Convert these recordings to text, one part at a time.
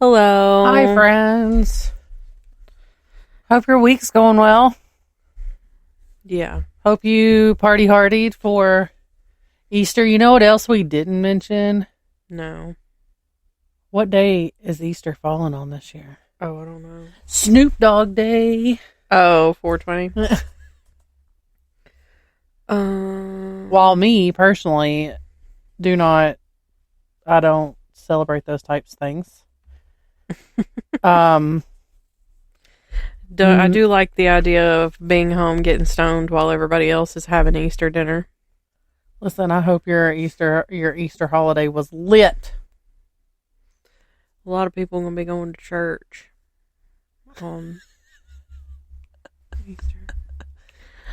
Hello. Hi, friends. Hope your week's going well. Yeah. Hope you party hardied for Easter. You know what else we didn't mention? No. What day is Easter falling on this year? Oh, I don't know. Snoop Dogg Day. Oh, 420. While me, personally, I don't celebrate those types of things. I do like the idea of being home getting stoned while everybody else is having Easter dinner. Listen, I hope your Easter holiday was lit. A lot of people are going to be going to church on Easter.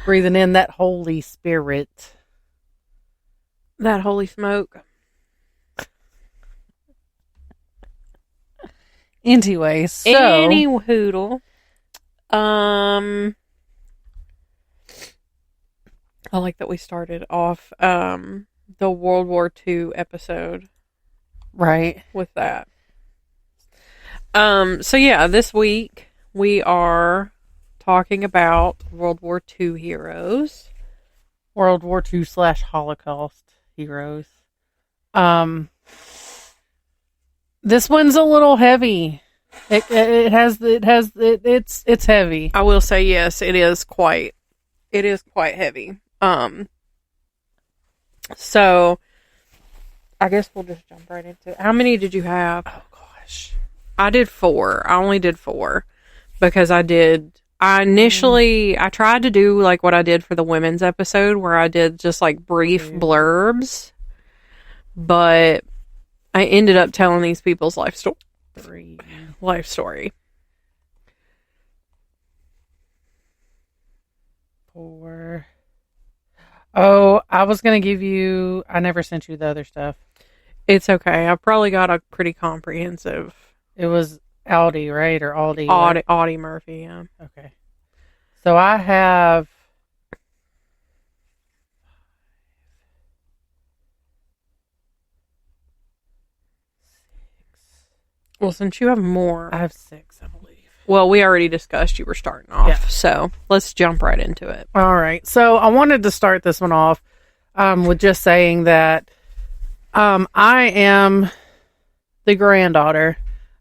Breathing in that Holy Spirit. That holy smoke. Anyway, so Any hoodle. I like that we started off the World War II episode. Right. With that. So yeah, this week we are talking about World War II heroes. World War II / Holocaust heroes. This one's a little heavy. It's heavy. I will say yes, it is quite heavy. So I guess we'll just jump right into it. How many did you have? Oh gosh. I did 4. I only did 4 because I tried to do like what I did for the women's episode where I did just like brief blurbs, but I ended up telling these people's life story. 4. Oh, I was going to give you... I never sent you the other stuff. It's okay. I probably got a pretty comprehensive... It was Audi, right? Or Aldi? Audie Murphy, yeah. Okay. So I have... Well, since you have more... I have 6, I believe. Well, we already discussed you were starting off, so let's jump right into it. All right. So I wanted to start this one off with just saying that I am the granddaughter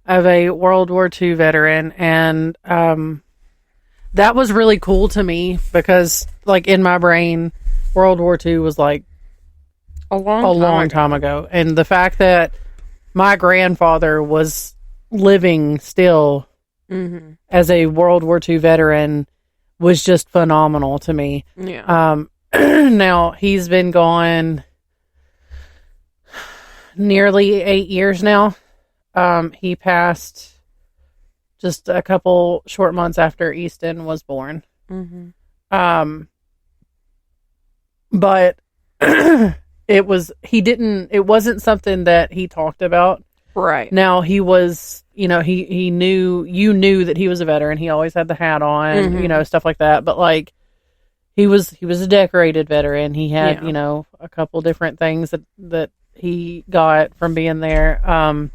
of a World War II veteran, and that was really cool to me because, like, in my brain, World War II was like a long time ago. And the fact that my grandfather was living still as a World War II veteran was just phenomenal to me. Yeah. Now, he's been gone nearly 8 years now. He passed just a couple short months after Easton was born. But it wasn't something that he talked about. Right. Now, he was, you knew that he was a veteran. He always had the hat on, stuff like that. But, like, he was a decorated veteran. He had, a couple different things that he got from being there.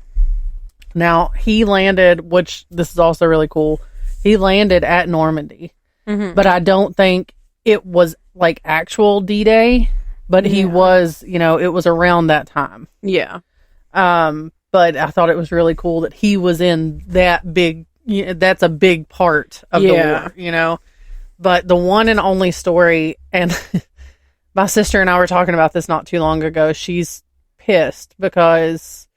Now, he landed, which this is also really cool, he landed at Normandy. But I don't think it was, like, actual D-Day. But he was, it was around that time. Yeah. But I thought it was really cool that he was in that big, that's a big part of the war, But the one and only story, and my sister and I were talking about this not too long ago, she's pissed because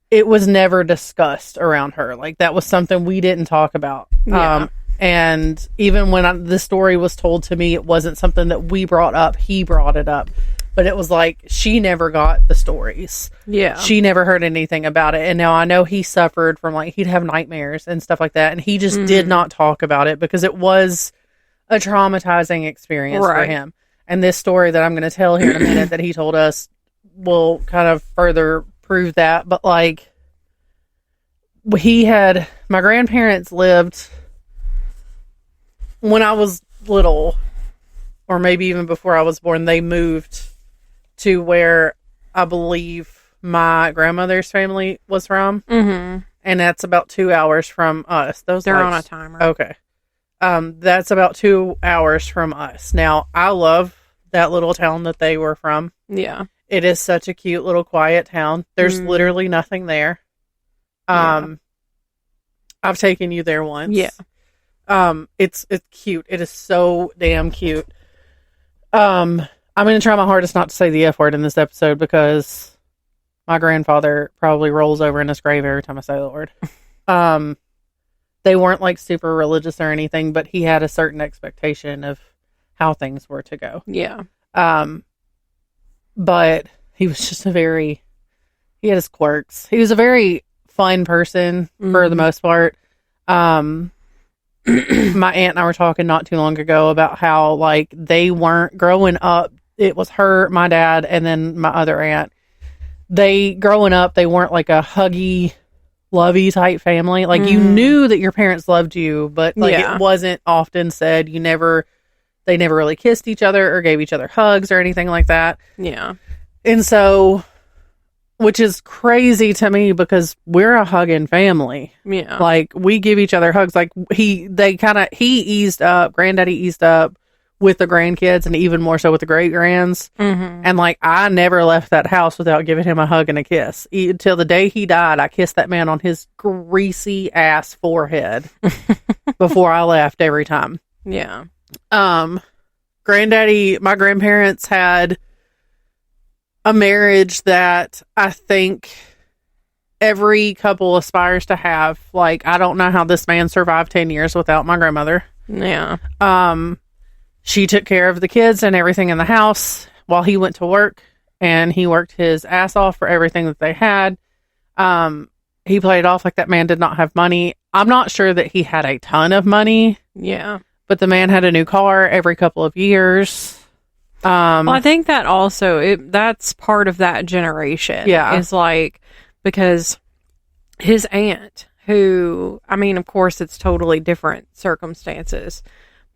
it was never discussed around her. Like, that was something we didn't talk about. Yeah. And even when the story was told to me, it wasn't something that we brought up. He brought it up. But it was like, she never got the stories. Yeah. She never heard anything about it. And now I know he suffered from, like, he'd have nightmares and stuff like that. And he just did not talk about it because it was a traumatizing experience for him. And this story that I'm going to tell here in a minute that he told us will kind of further prove that. But, like, my grandparents lived when I was little, or maybe even before I was born. They moved to where I believe my grandmother's family was from. and that's about 2 hours from us. They're on a timer. Okay. That's about 2 hours from us. Now, I love that little town that they were from. Yeah. It is such a cute little quiet town. There's literally nothing there. I've taken you there once. Yeah. It's cute. It is so damn cute. I'm going to try my hardest not to say the F word in this episode because my grandfather probably rolls over in his grave every time I say the word. They weren't like super religious or anything, but he had a certain expectation of how things were to go. Yeah. But he was just he had his quirks. He was a very fun person for the most part. My aunt and I were talking not too long ago about how, like, they weren't growing up. It was her, my dad, and then my other aunt. Growing up, they weren't like a huggy, lovey type family. Like, you knew that your parents loved you, but like it wasn't often said. They never really kissed each other or gave each other hugs or anything like that. Yeah. And so, which is crazy to me because we're a hugging family. Yeah. Like, we give each other hugs. Like, he eased up, granddaddy eased up with the grandkids and even more so with the great-grands. And, like, I never left that house without giving him a hug and a kiss. Until the day he died, I kissed that man on his greasy-ass forehead before I left every time. Yeah. My grandparents had a marriage that I think every couple aspires to have. Like, I don't know how this man survived 10 years without my grandmother. Yeah. She took care of the kids and everything in the house while he went to work, and he worked his ass off for everything that they had. He played off like that man did not have money. I'm not sure that he had a ton of money. Yeah. But the man had a new car every couple of years. Well, I think that also, that's part of that generation. Yeah. Is like, because his aunt, who, I mean, of course, it's totally different circumstances,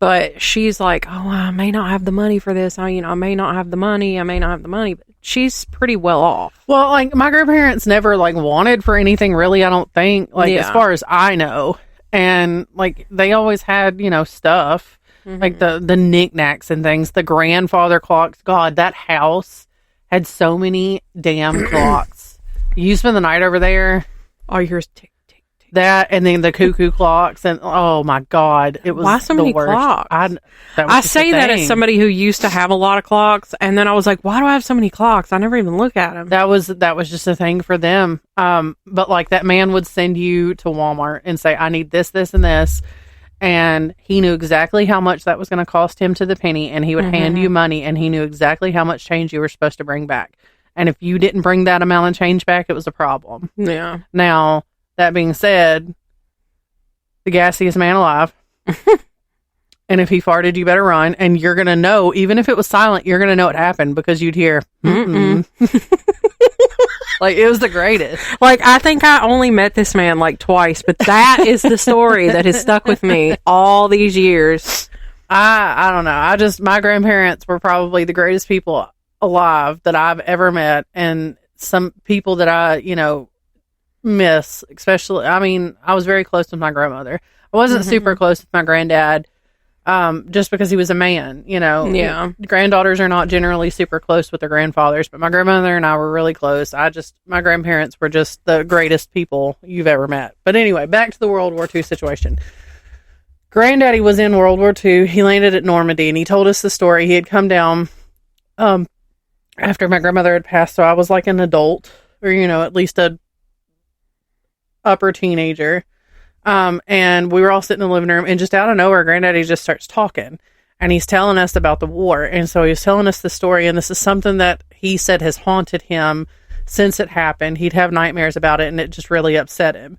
but she's like, oh, I may not have the money for this. I may not have the money. But she's pretty well off. Well, like, my grandparents never, like, wanted for anything, really, I don't think. Like, as far as I know. And, like, they always had, stuff. Like, the knickknacks and things. The grandfather clocks. God, that house had so many damn clocks. You spend the night over there. All yours tick, tick, tick. That, and then the cuckoo clocks. And, oh, my God. It was Why so many worst. clocks? I say that as somebody who used to have a lot of clocks. And then I was like, why do I have so many clocks? I never even look at them. That was just a thing for them. But, like, that man would send you to Walmart and say, I need this, this, and this. And he knew exactly how much that was going to cost him to the penny. And he would hand you money, and he knew exactly how much change you were supposed to bring back. And if you didn't bring that amount of change back, it was a problem. Yeah. Now, that being said, the gassiest man alive. And if he farted, you better run. And you're going to know, even if it was silent, you're going to know it happened because you'd hear, Like, it was the greatest. Like, I think I only met this man like twice, but that is the story that has stuck with me all these years. I don't know. My grandparents were probably the greatest people alive that I've ever met. And some people that I, miss, especially, I mean, I was very close with my grandmother. I wasn't super close with my granddad. Just because he was a man, Yeah. Granddaughters are not generally super close with their grandfathers, but my grandmother and I were really close. My grandparents were just the greatest people you've ever met. But anyway, back to the World War II situation. Granddaddy was in World War II. He landed at Normandy, and he told us the story. He had come down, after my grandmother had passed, so I was like an adult, or, at least a upper teenager. And we were all sitting in the living room, and just out of nowhere, Granddaddy just starts talking, and he's telling us about the war. And so he was telling us the story, and this is something that he said has haunted him since it happened. He'd have nightmares about it, and it just really upset him.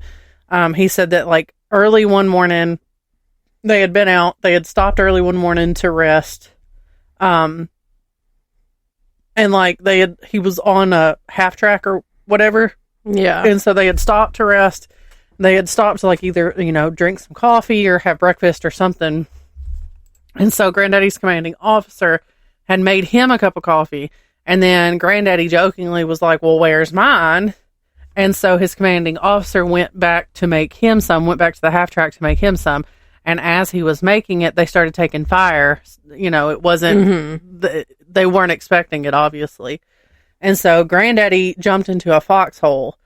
He said that, like, early one morning, they had stopped early one morning to rest. And like he was on a half track or whatever. Yeah. And so they had stopped to rest. They had stopped to, like, either, drink some coffee or have breakfast or something. And so Granddaddy's commanding officer had made him a cup of coffee. And then Granddaddy jokingly was like, well, where's mine? And so his commanding officer went back to make him some, went back to the half track to make him some. And as he was making it, they started taking fire. You know, it wasn't, they weren't expecting it, obviously. And so Granddaddy jumped into a foxhole.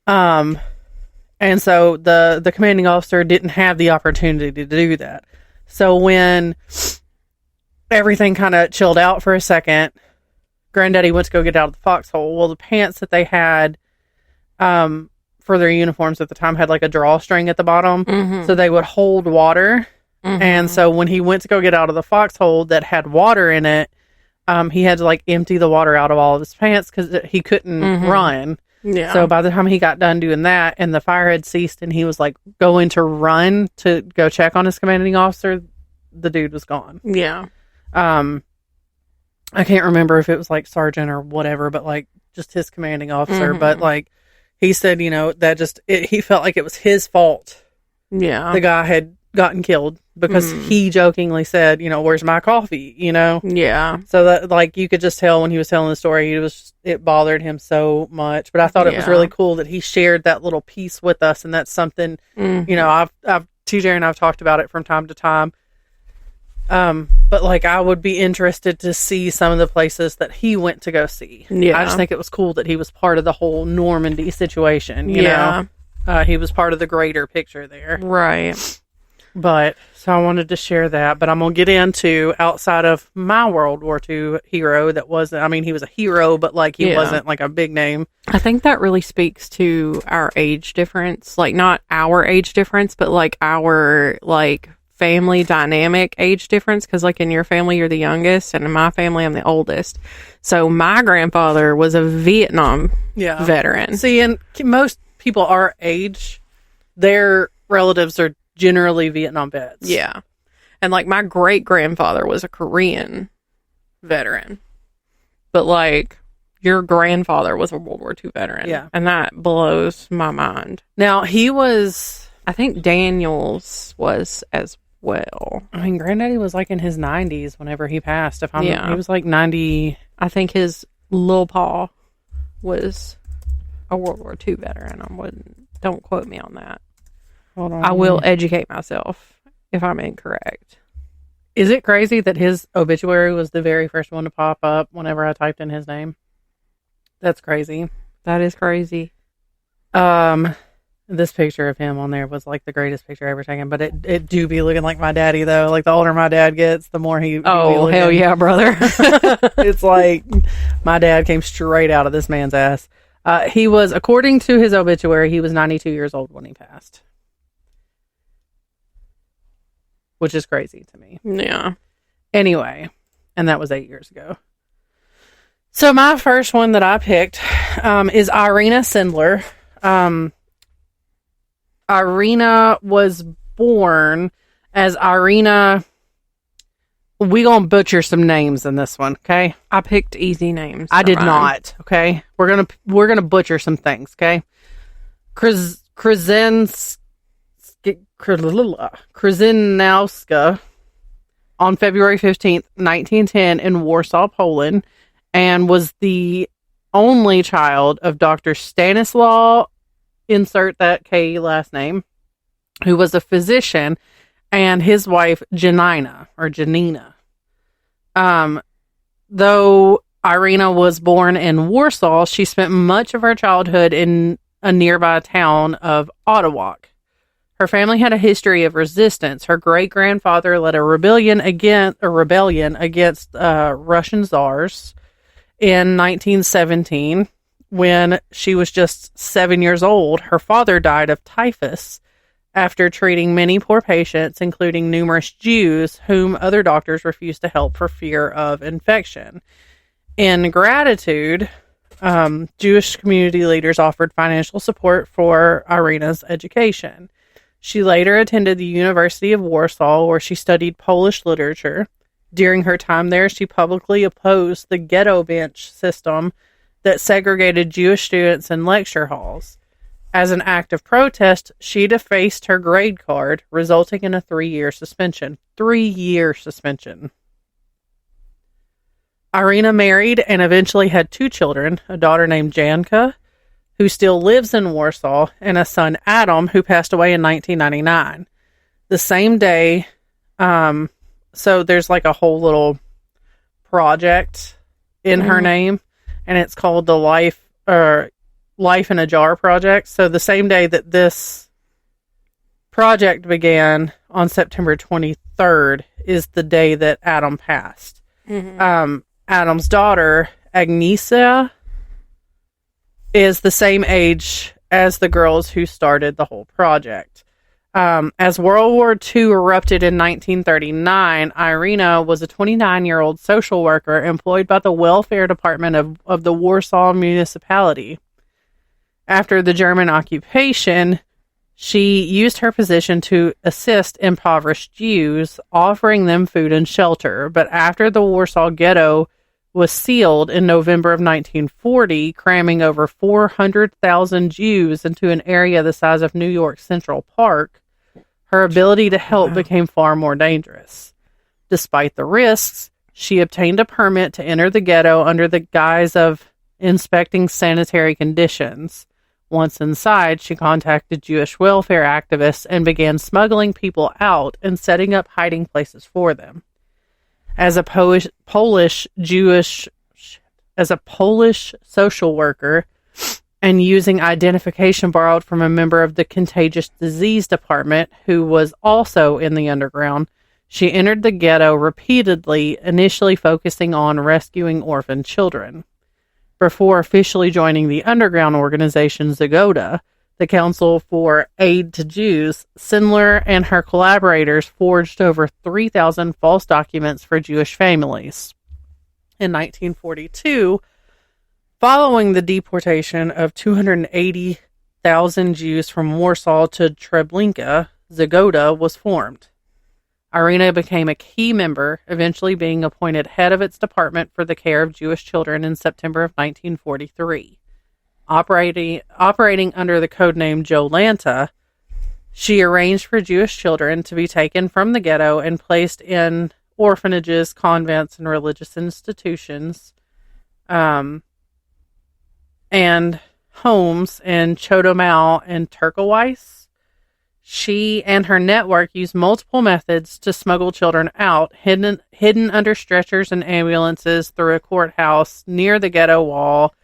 And so the commanding officer didn't have the opportunity to do that. So when everything kind of chilled out for a second, Granddaddy went to go get out of the foxhole. Well, the pants that they had for their uniforms at the time had like a drawstring at the bottom, so they would hold water. And so when he went to go get out of the foxhole that had water in it, he had to like empty the water out of all of his pants because he couldn't run. Yeah. So by the time he got done doing that and the fire had ceased and he was like going to run to go check on his commanding officer, the dude was gone. Yeah. I can't remember if it was like sergeant or whatever, but like just his commanding officer. But like he said, you know, that just, he felt like it was his fault. Yeah. The guy had gotten killed because he jokingly said, you know, where's my coffee, you know? Yeah. So that like you could just tell when he was telling the story, it bothered him so much. But I thought it was really cool that he shared that little piece with us. And that's something, you know, TJ and I've talked about it from time to time. But like I would be interested to see some of the places that he went to go see. Yeah. I just think it was cool that he was part of the whole Normandy situation, you know? He was part of the greater picture there. Right. But, so I wanted to share that, but I'm going to get into outside of my World War II hero that wasn't, I mean, he was a hero, but like he wasn't like a big name. I think that really speaks to our age difference, like not our age difference, but like our like family dynamic age difference. Cause like in your family, you're the youngest, and in my family, I'm the oldest. So my grandfather was a Vietnam veteran. See, and most people our age, their relatives are generally Vietnam vets. Yeah. And like my great grandfather was a Korean veteran. But like your grandfather was a World War II veteran. Yeah. And that blows my mind. Now he was, I think Daniels was as well. I mean, Granddaddy was like in his 90s whenever he passed. He was like 90. I think his Lil Paw was a World War II veteran. Don't quote me on that. Hold on. I will educate myself if I'm incorrect. Is it crazy that his obituary was the very first one to pop up whenever I typed in his name? That's crazy. That is crazy. This picture of him on there was like the greatest picture ever taken, but it do be looking like my daddy though. Like the older my dad gets, the more he oh hell yeah, brother. It's like my dad came straight out of this man's ass. He was, according to his obituary, he was 92 years old when he passed. Which is crazy to me. Yeah. Anyway, and that was 8 years ago. So my first one that I picked is Irina Sendler. Irina was born as Irina. We gonna butcher some names in this one, okay? I picked easy names. I did not, okay? We're gonna butcher some things, okay? Krasinowska on February 15th, 1910 in Warsaw, Poland, and was the only child of Dr. Stanislaw, insert that K last name, who was a physician, and his wife Janina. Though Irina was born in Warsaw, she spent much of her childhood in a nearby town of Ottawa. Her family had a history of resistance. Her great-grandfather led a rebellion against Russian czars in 1917. When she was just 7 years old, her father died of typhus after treating many poor patients, including numerous Jews, whom other doctors refused to help for fear of infection. In gratitude, Jewish community leaders offered financial support for Irina's education. She later attended the University of Warsaw, where she studied Polish literature. During her time there, she publicly opposed the ghetto bench system that segregated Jewish students in lecture halls. As an act of protest, she defaced her grade card, resulting in a 3-year suspension. 3-year suspension. Irina married and eventually had 2 children, a daughter named Janka, who still lives in Warsaw, and a son, Adam, who passed away in 1999. The same day, so there's like a whole little project in her name, and it's called the Life in a Jar Project. So the same day that this project began, on September 23rd, is the day that Adam passed. Adam's daughter, Agnesia, is the same age as the girls who started the whole project. As World War II erupted in 1939, Irina was a 29-year-old social worker employed by the welfare department of the Warsaw municipality. After the German occupation, she used her position to assist impoverished Jews, offering them food and shelter. But after the Warsaw Ghetto was sealed in November of 1940, cramming over 400,000 Jews into an area the size of New York's Central Park, her ability to help became far more dangerous. Despite the risks, she obtained a permit to enter the ghetto under the guise of inspecting sanitary conditions. Once inside, she contacted Jewish welfare activists and began smuggling people out and setting up hiding places for them. As a Polish social worker, and using identification borrowed from a member of the Contagious Disease Department, who was also in the underground, she entered the ghetto repeatedly, initially focusing on rescuing orphan children. Before officially joining the underground organization Zagoda, the Council for Aid to Jews, Sindler and her collaborators forged over 3,000 false documents for Jewish families. In 1942, following the deportation of 280,000 Jews from Warsaw to Treblinka, Zagoda was formed. Irina became a key member, eventually being appointed head of its department for the care of Jewish children in September of 1943. Operating under the codename Jolanta, she arranged for Jewish children to be taken from the ghetto and placed in orphanages, convents, and religious institutions, and homes in Chodomel and Turkowicz. She and her network used multiple methods to smuggle children out, hidden under stretchers and ambulances, through a courthouse, near the ghetto wall,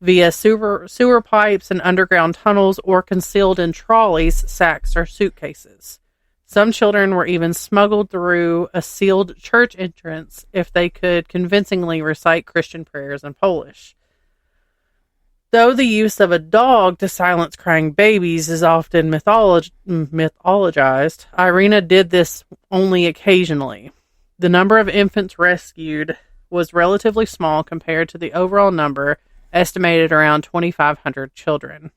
via sewer pipes and underground tunnels, or concealed in trolleys, sacks, or suitcases. Some children were even smuggled through a sealed church entrance if they could convincingly recite Christian prayers in Polish. Though the use of a dog to silence crying babies is often mythologized, Irina did this only occasionally. The number of infants rescued was relatively small compared to the overall number, estimated around 2,500 children.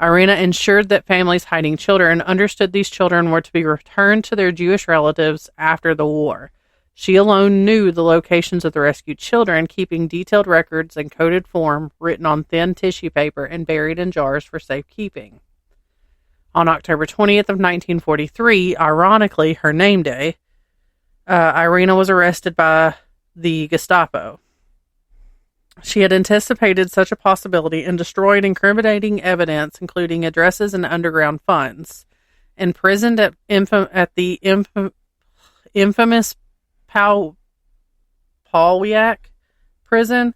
Irina ensured that families hiding children understood these children were to be returned to their Jewish relatives after the war. She alone knew the locations of the rescued children, keeping detailed records in coded form, written on thin tissue paper and buried in jars for safekeeping. On October 20th of 1943, ironically her name day, Irina was arrested by the Gestapo. She had anticipated such a possibility and destroyed incriminating evidence, including addresses and underground funds. Imprisoned at the infamous Polwiak prison,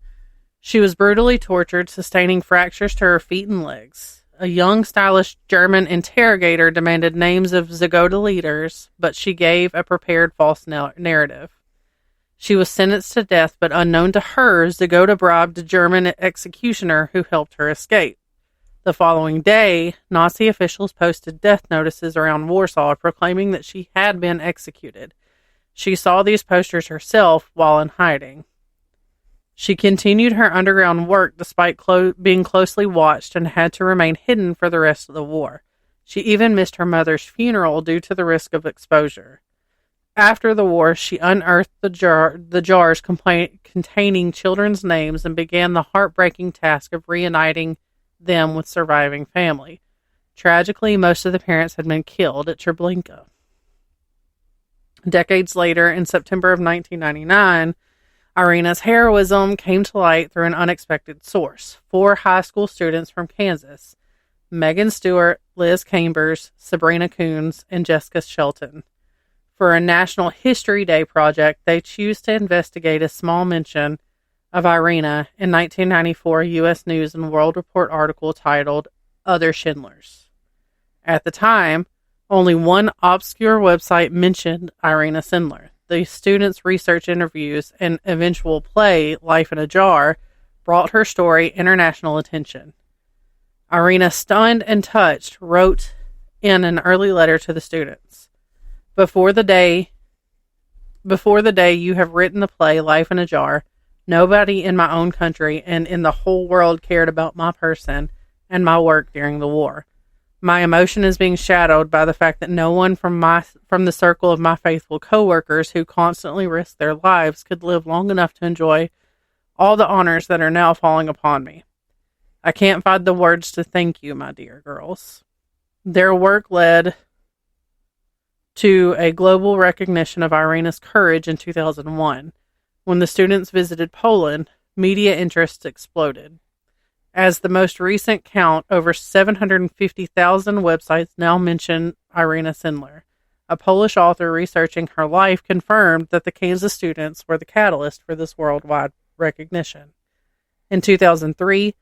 she was brutally tortured, sustaining fractures to her feet and legs. A young, stylish German interrogator demanded names of Zagoda leaders, but she gave a prepared false narrative. She was sentenced to death, but unknown to her, Zagoda bribed a German executioner who helped her escape. The following day, Nazi officials posted death notices around Warsaw proclaiming that she had been executed. She saw these posters herself while in hiding. She continued her underground work despite being closely watched and had to remain hidden for the rest of the war. She even missed her mother's funeral due to the risk of exposure. After the war, she unearthed the jars containing children's names and began the heartbreaking task of reuniting them with surviving family. Tragically, most of the parents had been killed at Treblinka. Decades later, in September of 1999, Irina's heroism came to light through an unexpected source. 4 high school students from Kansas, Megan Stewart, Liz Chambers, Sabrina Coons, and Jessica Shelton. For a National History Day project, they choose to investigate a small mention of Irina in 1994 U.S. News and World Report article titled Other Schindlers. At the time, only one obscure website mentioned Irina Schindler. The students' research interviews and eventual play, Life in a Jar, brought her story international attention. Irina, stunned and touched, wrote in an early letter to the students, Before the day you have written the play, Life in a Jar, nobody in my own country and in the whole world cared about my person and my work during the war. My emotion is being shadowed by the fact that no one from the circle of my faithful co-workers who constantly risk their lives could live long enough to enjoy all the honors that are now falling upon me. I can't find the words to thank you, my dear girls. Their work led to a global recognition of Irina's courage in 2001. When the students visited Poland, media interest exploded. As the most recent count, over 750,000 websites now mention Irina Schindler. A Polish author researching her life confirmed that the Kansas students were the catalyst for this worldwide recognition. In 2003,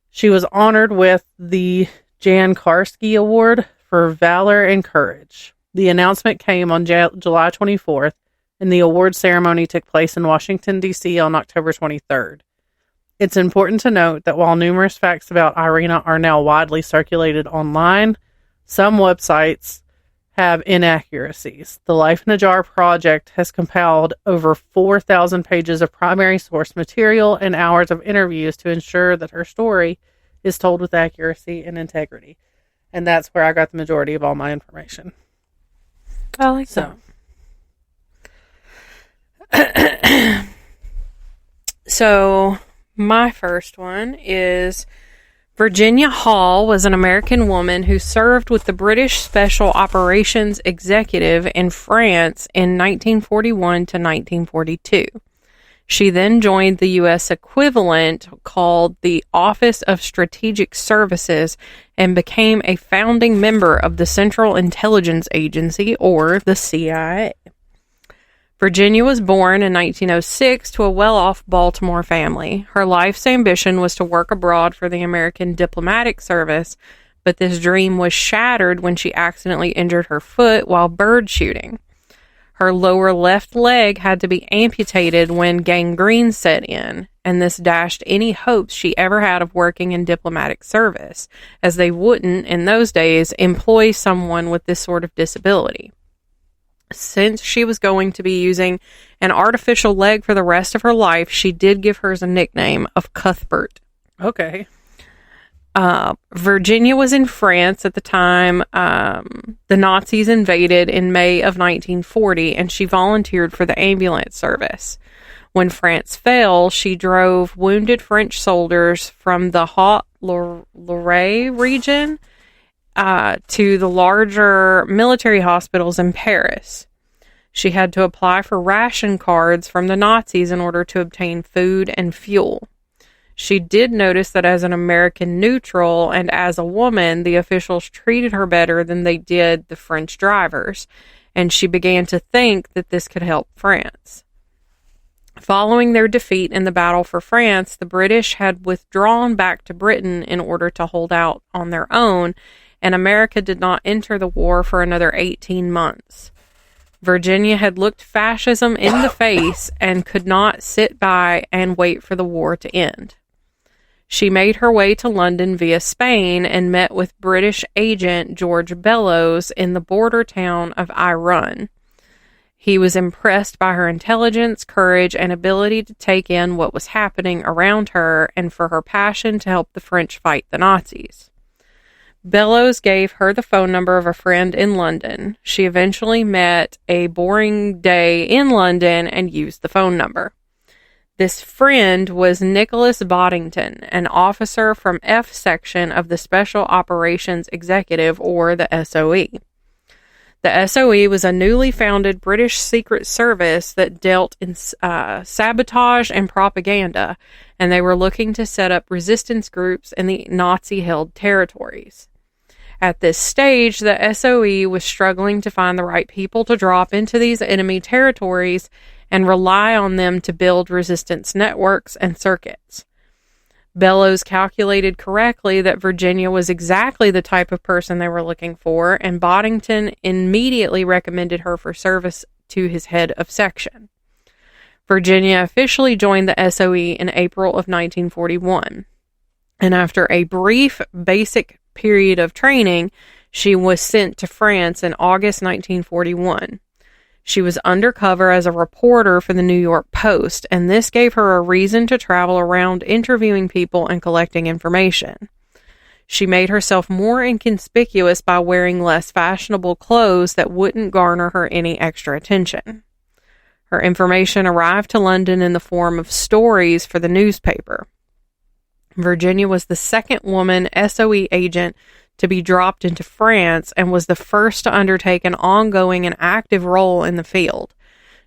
she was honored with the Jan Karski Award for Valor and Courage. The announcement came on July 24th, and the award ceremony took place in Washington, D.C. on October 23rd. It's important to note that while numerous facts about Irina are now widely circulated online, some websites have inaccuracies. The Life in a Jar project has compiled over 4,000 pages of primary source material and hours of interviews to ensure that her story is told with accuracy and integrity. And that's where I got the majority of all my information. I like that. So, my first one is Virginia Hall was an American woman who served with the British Special Operations Executive in France in 1941 to 1942. She then joined the U.S. equivalent called the Office of Strategic Services and became a founding member of the Central Intelligence Agency, or the CIA. Virginia was born in 1906 to a well-off Baltimore family. Her life's ambition was to work abroad for the American Diplomatic Service, but this dream was shattered when she accidentally injured her foot while bird shooting. Her lower left leg had to be amputated when gangrene set in, and this dashed any hopes she ever had of working in diplomatic service, as they wouldn't, in those days, employ someone with this sort of disability. Since she was going to be using an artificial leg for the rest of her life, she did give hers a nickname of Cuthbert. Okay. Virginia was in France at the time the Nazis invaded in May of 1940, and she volunteered for the ambulance service. When France fell, she drove wounded French soldiers from the Haute-Loire region to the larger military hospitals in Paris. She had to apply for ration cards from the Nazis in order to obtain food and fuel. She did notice that as an American neutral and as a woman, the officials treated her better than they did the French drivers, and she began to think that this could help France. Following their defeat in the battle for France, the British had withdrawn back to Britain in order to hold out on their own, and America did not enter the war for another 18 months. Virginia had looked fascism in the face and could not sit by and wait for the war to end. She made her way to London via Spain and met with British agent George Bellows in the border town of Irun. He was impressed by her intelligence, courage, and ability to take in what was happening around her and for her passion to help the French fight the Nazis. Bellows gave her the phone number of a friend in London. She eventually met a boring day in London and used the phone number. This friend was Nicholas Boddington, an officer from F section of the Special Operations Executive, or the SOE. The SOE was a newly founded British Secret Service that dealt in sabotage and propaganda, and they were looking to set up resistance groups in the Nazi-held territories. At this stage, the SOE was struggling to find the right people to drop into these enemy territories and rely on them to build resistance networks and circuits. Bellows calculated correctly that Virginia was exactly the type of person they were looking for, and Boddington immediately recommended her for service to his head of section. Virginia officially joined the SOE in April of 1941, and after a brief basic period of training, she was sent to France in August 1941. She was undercover as a reporter for the New York Post, and this gave her a reason to travel around interviewing people and collecting information. She made herself more inconspicuous by wearing less fashionable clothes that wouldn't garner her any extra attention. Her information arrived to London in the form of stories for the newspaper. Virginia was the second woman SOE agent to be dropped into France and was the first to undertake an ongoing and active role in the field.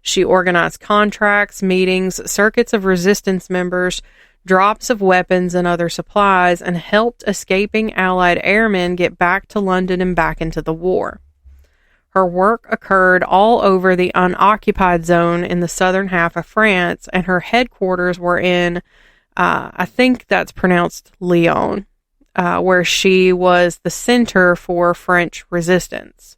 She organized contracts, meetings, circuits of resistance members, drops of weapons and other supplies, and helped escaping Allied airmen get back to London and back into the war. Her work occurred all over the unoccupied zone in the southern half of France, and her headquarters were in, I think that's pronounced Lyon, where she was the center for French resistance.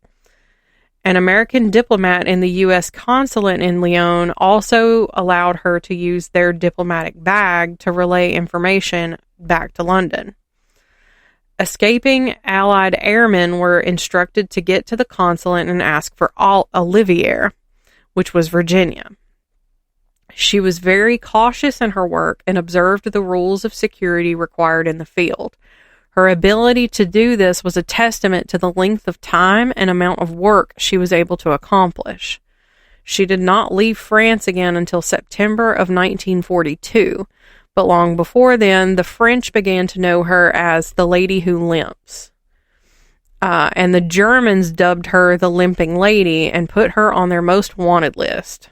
An American diplomat in the U.S. consulate in Lyon also allowed her to use their diplomatic bag to relay information back to London. Escaping Allied airmen were instructed to get to the consulate and ask for Olivier, which was Virginia. She was very cautious in her work and observed the rules of security required in the field. Her ability to do this was a testament to the length of time and amount of work she was able to accomplish. She did not leave France again until September of 1942, but long before then, the French began to know her as the Lady Who Limps. And the Germans dubbed her the Limping Lady and put her on their most wanted list.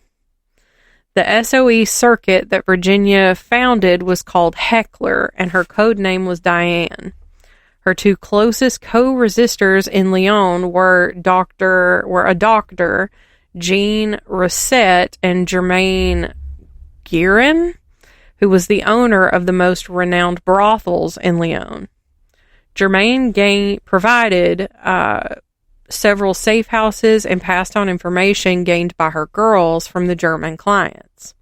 The SOE circuit that Virginia founded was called Heckler, and her code name was Diane. Her two closest co-resistors in Lyon were a doctor, Jean Rosset, and Germaine Guerin, who was the owner of the most renowned brothels in Lyon. Germaine provided several safe houses and passed on information gained by her girls from the German clients.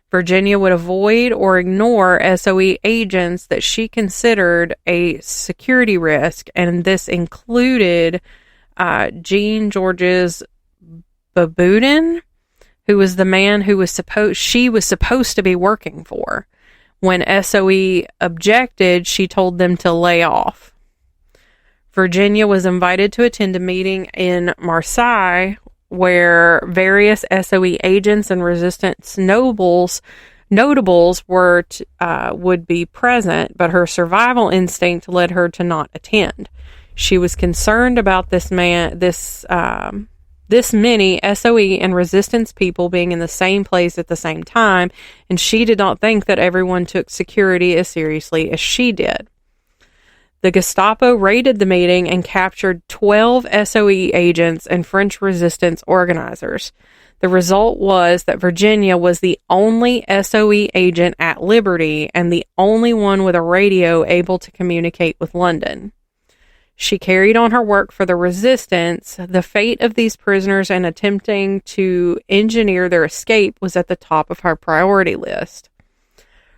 Virginia would avoid or ignore SOE agents that she considered a security risk, and this included Jean Georges Baboudin, who was the man she was supposed to be working for. When SOE objected, she told them to lay off. Virginia was invited to attend a meeting in Marseille where various SOE agents and resistance notables would be present, but her survival instinct led her to not attend. She was concerned about this many SOE and resistance people being in the same place at the same time, and she did not think that everyone took security as seriously as she did. The Gestapo raided the meeting and captured 12 SOE agents and French resistance organizers. The result was that Virginia was the only SOE agent at liberty and the only one with a radio able to communicate with London. She carried on her work for the resistance. The fate of these prisoners and attempting to engineer their escape was at the top of her priority list.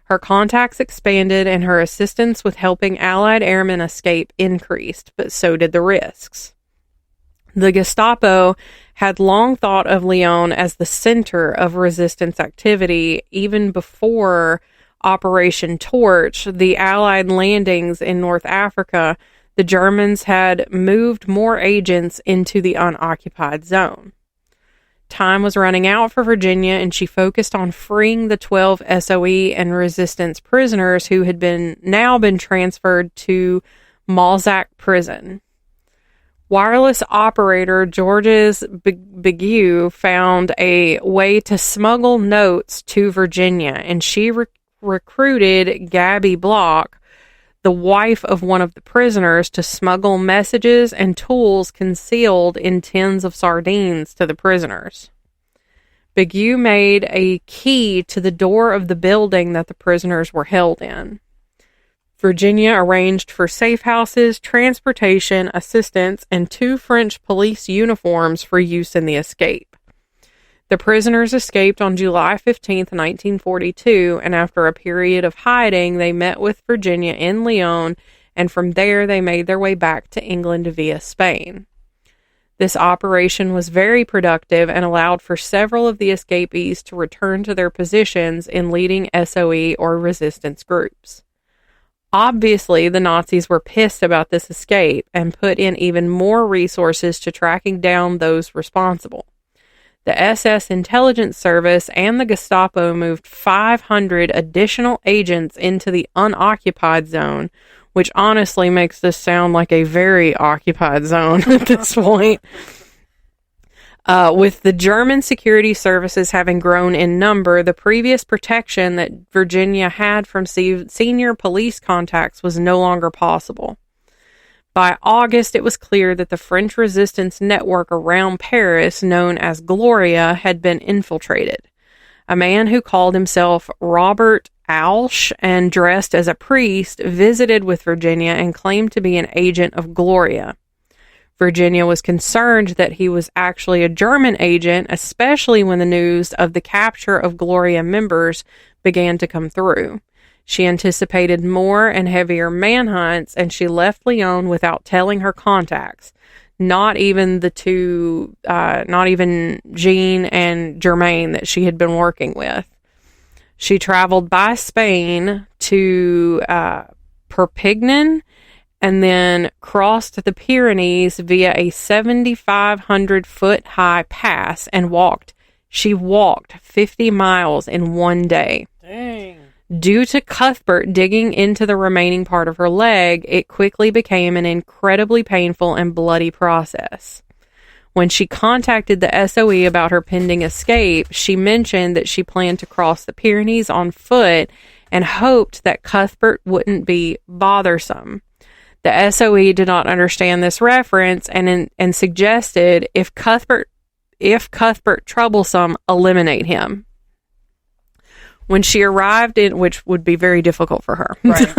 Her contacts expanded and her assistance with helping Allied airmen escape increased, but so did the risks. The Gestapo had long thought of Lyon as the center of resistance activity. Even before Operation Torch, the Allied landings in North Africa, the Germans had moved more agents into the unoccupied zone. Time was running out for Virginia, and she focused on freeing the 12 SOE and resistance prisoners who had now been transferred to Malzac prison. Wireless operator Georges Bigot found a way to smuggle notes to Virginia, and she recruited Gabby Block, the wife of one of the prisoners, to smuggle messages and tools concealed in tins of sardines to the prisoners. Bigot made a key to the door of the building that the prisoners were held in. Virginia arranged for safe houses, transportation, assistance, and 2 French police uniforms for use in the escape. The prisoners escaped on July 15, 1942, and after a period of hiding, they met with Virginia in Lyon, and from there they made their way back to England via Spain. This operation was very productive and allowed for several of the escapees to return to their positions in leading SOE or resistance groups. Obviously, the Nazis were pissed about this escape and put in even more resources to tracking down those responsible. The SS Intelligence Service and the Gestapo moved 500 additional agents into the unoccupied zone, which honestly makes this sound like a very occupied zone at this point. With the German security services having grown in number, the previous protection that Virginia had from senior police contacts was no longer possible. By August, it was clear that the French resistance network around Paris, known as Gloria, had been infiltrated. A man who called himself Robert Alsch and dressed as a priest visited with Virginia and claimed to be an agent of Gloria. Virginia was concerned that he was actually a German agent, especially when the news of the capture of Gloria members began to come through. She anticipated more and heavier manhunts, and she left Lyon without telling her contacts. Not even Jean and Germain that she had been working with. She traveled by Spain to Perpignan, and then crossed the Pyrenees via a 7,500-foot high pass and walked. She walked 50 miles in one day. Dang. Due to Cuthbert digging into the remaining part of her leg, it quickly became an incredibly painful and bloody process. When she contacted the SOE about her pending escape, she mentioned that she planned to cross the Pyrenees on foot and hoped that Cuthbert wouldn't be bothersome. The SOE did not understand this reference and suggested if Cuthbert troublesome, eliminate him. When she arrived which would be very difficult for her. Right.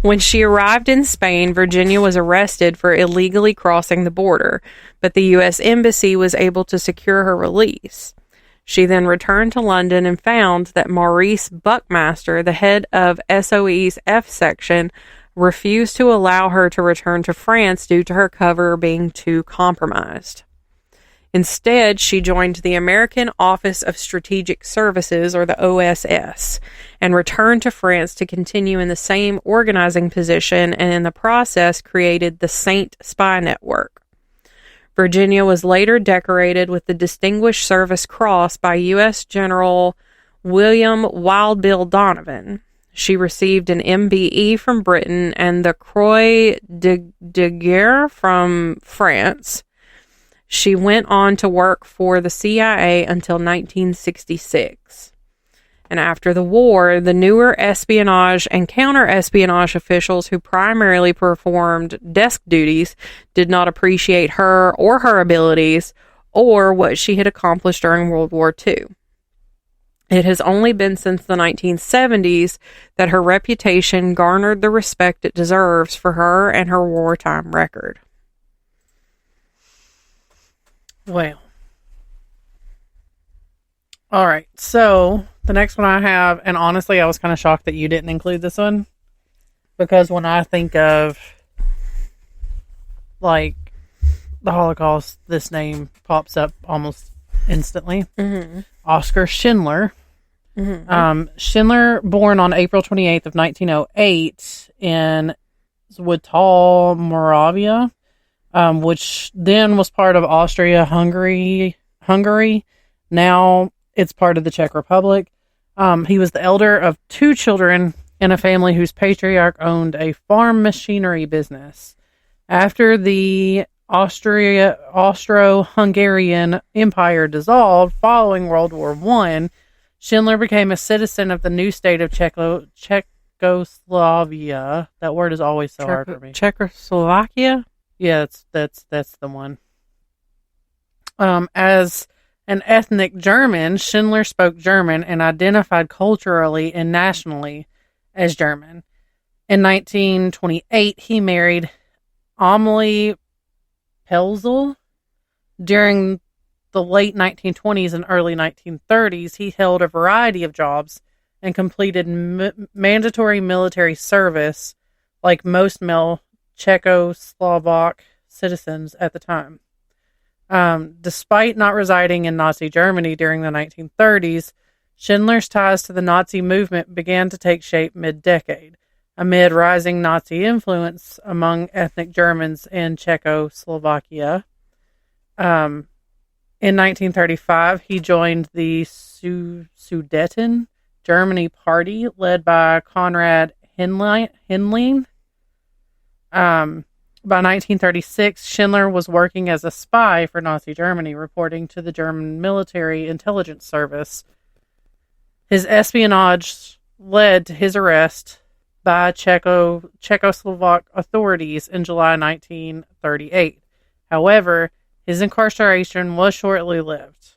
When she arrived in Spain, Virginia was arrested for illegally crossing the border, but the U.S. Embassy was able to secure her release. She then returned to London and found that Maurice Buckmaster, the head of SOE's F section, refused to allow her to return to France due to her cover being too compromised. Instead, she joined the American Office of Strategic Services, or the OSS, and returned to France to continue in the same organizing position, and in the process created the Saint Spy Network. Virginia was later decorated with the Distinguished Service Cross by U.S. General William Wild Bill Donovan. She received an MBE from Britain and the Croix de Guerre from France. She went on to work for the CIA until 1966. And after the war, the newer espionage and counter-espionage officials who primarily performed desk duties did not appreciate her or her abilities or what she had accomplished during World War II. It has only been since the 1970s that her reputation garnered the respect it deserves for her and her wartime record. Well. All right. So the next one I have, and honestly, I was kind of shocked that you didn't include this one, because when I think of like the Holocaust, this name pops up almost instantly. Mm-hmm. Oskar Schindler. Mm-hmm. Schindler, born on April 28th of 1908 in Zwital, Moravia, which then was part of Austria-Hungary. Now it's part of the Czech Republic. He was the elder of 2 children in a family whose patriarch owned a farm machinery business. After the Austro-Hungarian Empire dissolved following World War I, Schindler became a citizen of the new state of Czechoslovakia. That word is always so hard for me. Czechoslovakia? Yeah, that's the one. As an ethnic German, Schindler spoke German and identified culturally and nationally as German. In 1928, he married Amelie Pelzel. During the late 1920s and early 1930s, he held a variety of jobs and completed mandatory military service like most male Czechoslovak citizens at the time. Despite not residing in Nazi Germany during the 1930s, Schindler's ties to the Nazi movement began to take shape mid-decade, amid rising Nazi influence among ethnic Germans in Czechoslovakia. In 1935, he joined the Sudeten Germany Party, led by Konrad Hinling. By 1936, Schindler was working as a spy for Nazi Germany, reporting to the German Military Intelligence Service. His espionage led to his arrest by Czechoslovak authorities in July 1938. However, his incarceration was shortly lived.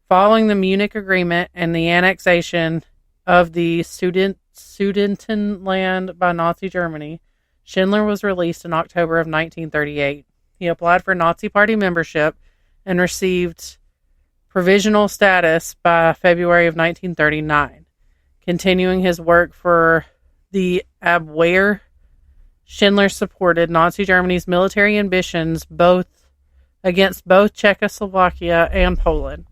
Following the Munich Agreement and the annexation of the Sudetenland by Nazi Germany, Schindler was released in October of 1938. He applied for Nazi Party membership and received provisional status by February of 1939. Continuing his work for the Abwehr, Schindler supported Nazi Germany's military ambitions against both Czechoslovakia and Poland.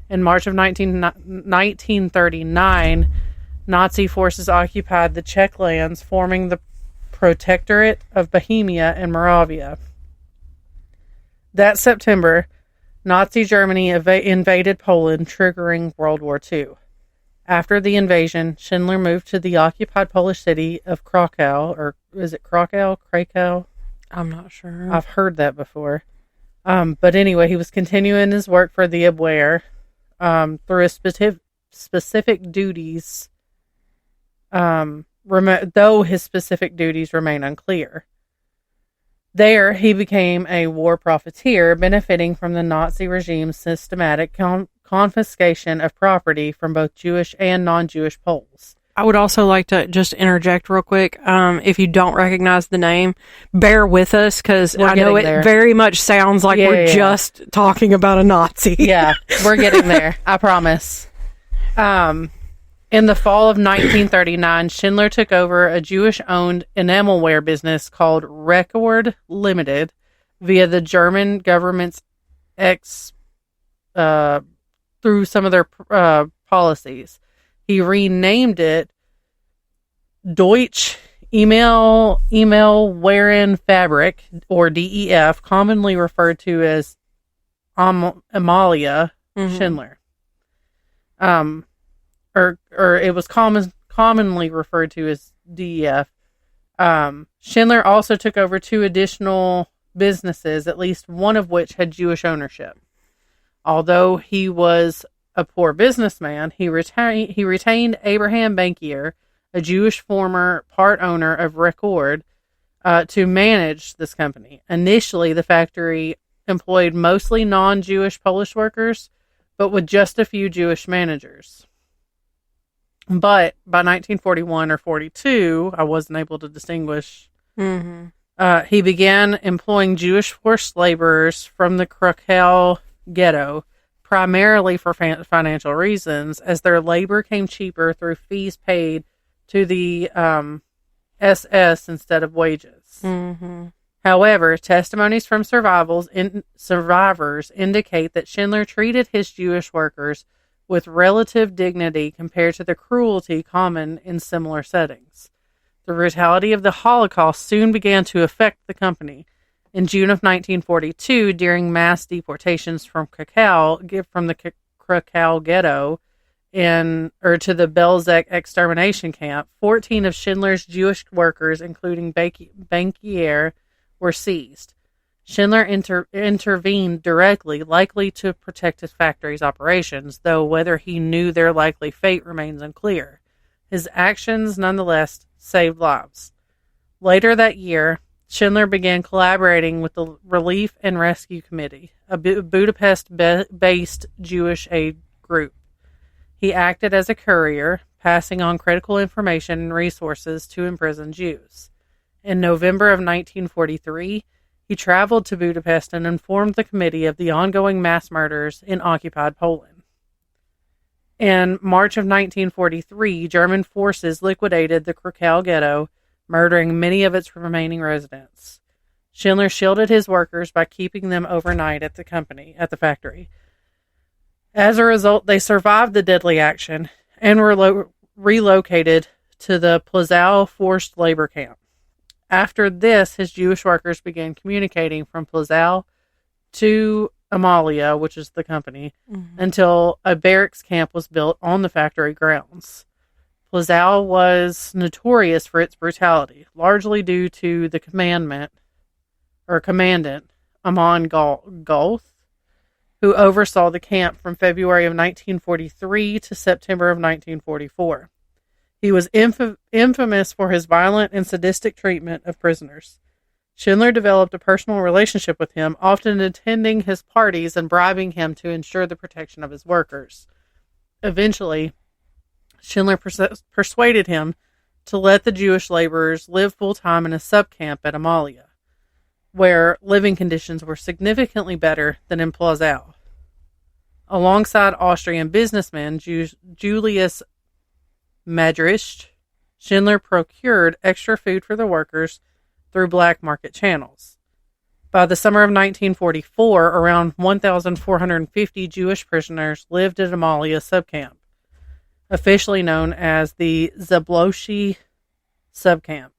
In March of 1939, Nazi forces occupied the Czech lands, forming the Protectorate of Bohemia and Moravia. That September, Nazi Germany invaded Poland, triggering World War II. After the invasion, Schindler moved to the occupied Polish city of Krakow, or is it Krakow? I'm not sure. I've heard that before. But anyway, he was continuing his work for the Abwehr through his specific duties, though his specific duties remain unclear. There, he became a war profiteer, benefiting from the Nazi regime's systematic confiscation of property from both Jewish and non-Jewish Poles. I would also like to just interject real quick. If you don't recognize the name, bear with us, because I know it very much sounds like we're just talking about a Nazi. Yeah, we're getting there. I promise. In the fall of 1939, Schindler took over a Jewish-owned enamelware business called Record Limited via the German government's through some of their policies. He renamed it Deutsche Emalwarenfabrik, or DEF, commonly referred to as Amalia Schindler. Or it was commonly referred to as DEF. Schindler also took over two additional businesses, at least one of which had Jewish ownership. Although he was a poor businessman, he retained Abraham Bankier, a Jewish former part owner of Record, to manage this company. Initially, the factory employed mostly non-Jewish Polish workers, but with just a few Jewish managers. But by 1941 or 42, I wasn't able to distinguish. He began employing Jewish forced laborers from the Krakow ghetto, primarily for financial reasons, as their labor came cheaper through fees paid to the SS instead of wages. However, testimonies from survivors indicate that Schindler treated his Jewish workers with relative dignity compared to the cruelty common in similar settings. The brutality of the Holocaust soon began to affect the company. In June of 1942, during mass deportations from the Krakow ghetto to the Belzec extermination camp, 14 of Schindler's Jewish workers, including Bankier, were seized. Schindler intervened directly, likely to protect his factory's operations, though whether he knew their likely fate remains unclear. His actions, nonetheless, saved lives. Later that year, Schindler began collaborating with the Relief and Rescue Committee, a Budapest-based Jewish aid group. He acted as a courier, passing on critical information and resources to imprisoned Jews. In November of 1943, he traveled to Budapest and informed the committee of the ongoing mass murders in occupied Poland. In March of 1943, German forces liquidated the Krakow ghetto, murdering many of its remaining residents. Schindler shielded his workers by keeping them overnight at the factory. As a result, they survived the deadly action and were relocated to the Plzow forced labor camp. After this, his Jewish workers began communicating from Plzow to Amalia, which is the company, until a barracks camp was built on the factory grounds. Plzow was notorious for its brutality, largely due to the commandant, Amon Golth, who oversaw the camp from February of 1943 to September of 1944. He was infamous for his violent and sadistic treatment of prisoners. Schindler developed a personal relationship with him, often attending his parties and bribing him to ensure the protection of his workers. Eventually, Schindler persuaded him to let the Jewish laborers live full-time in a sub-camp at Amalia, where living conditions were significantly better than in Plzow. Alongside Austrian businessman Julius Madrisch, Schindler procured extra food for the workers through black market channels. By the summer of 1944, around 1,450 Jewish prisoners lived at Amalia subcamp, officially known as the Zablocki subcamp.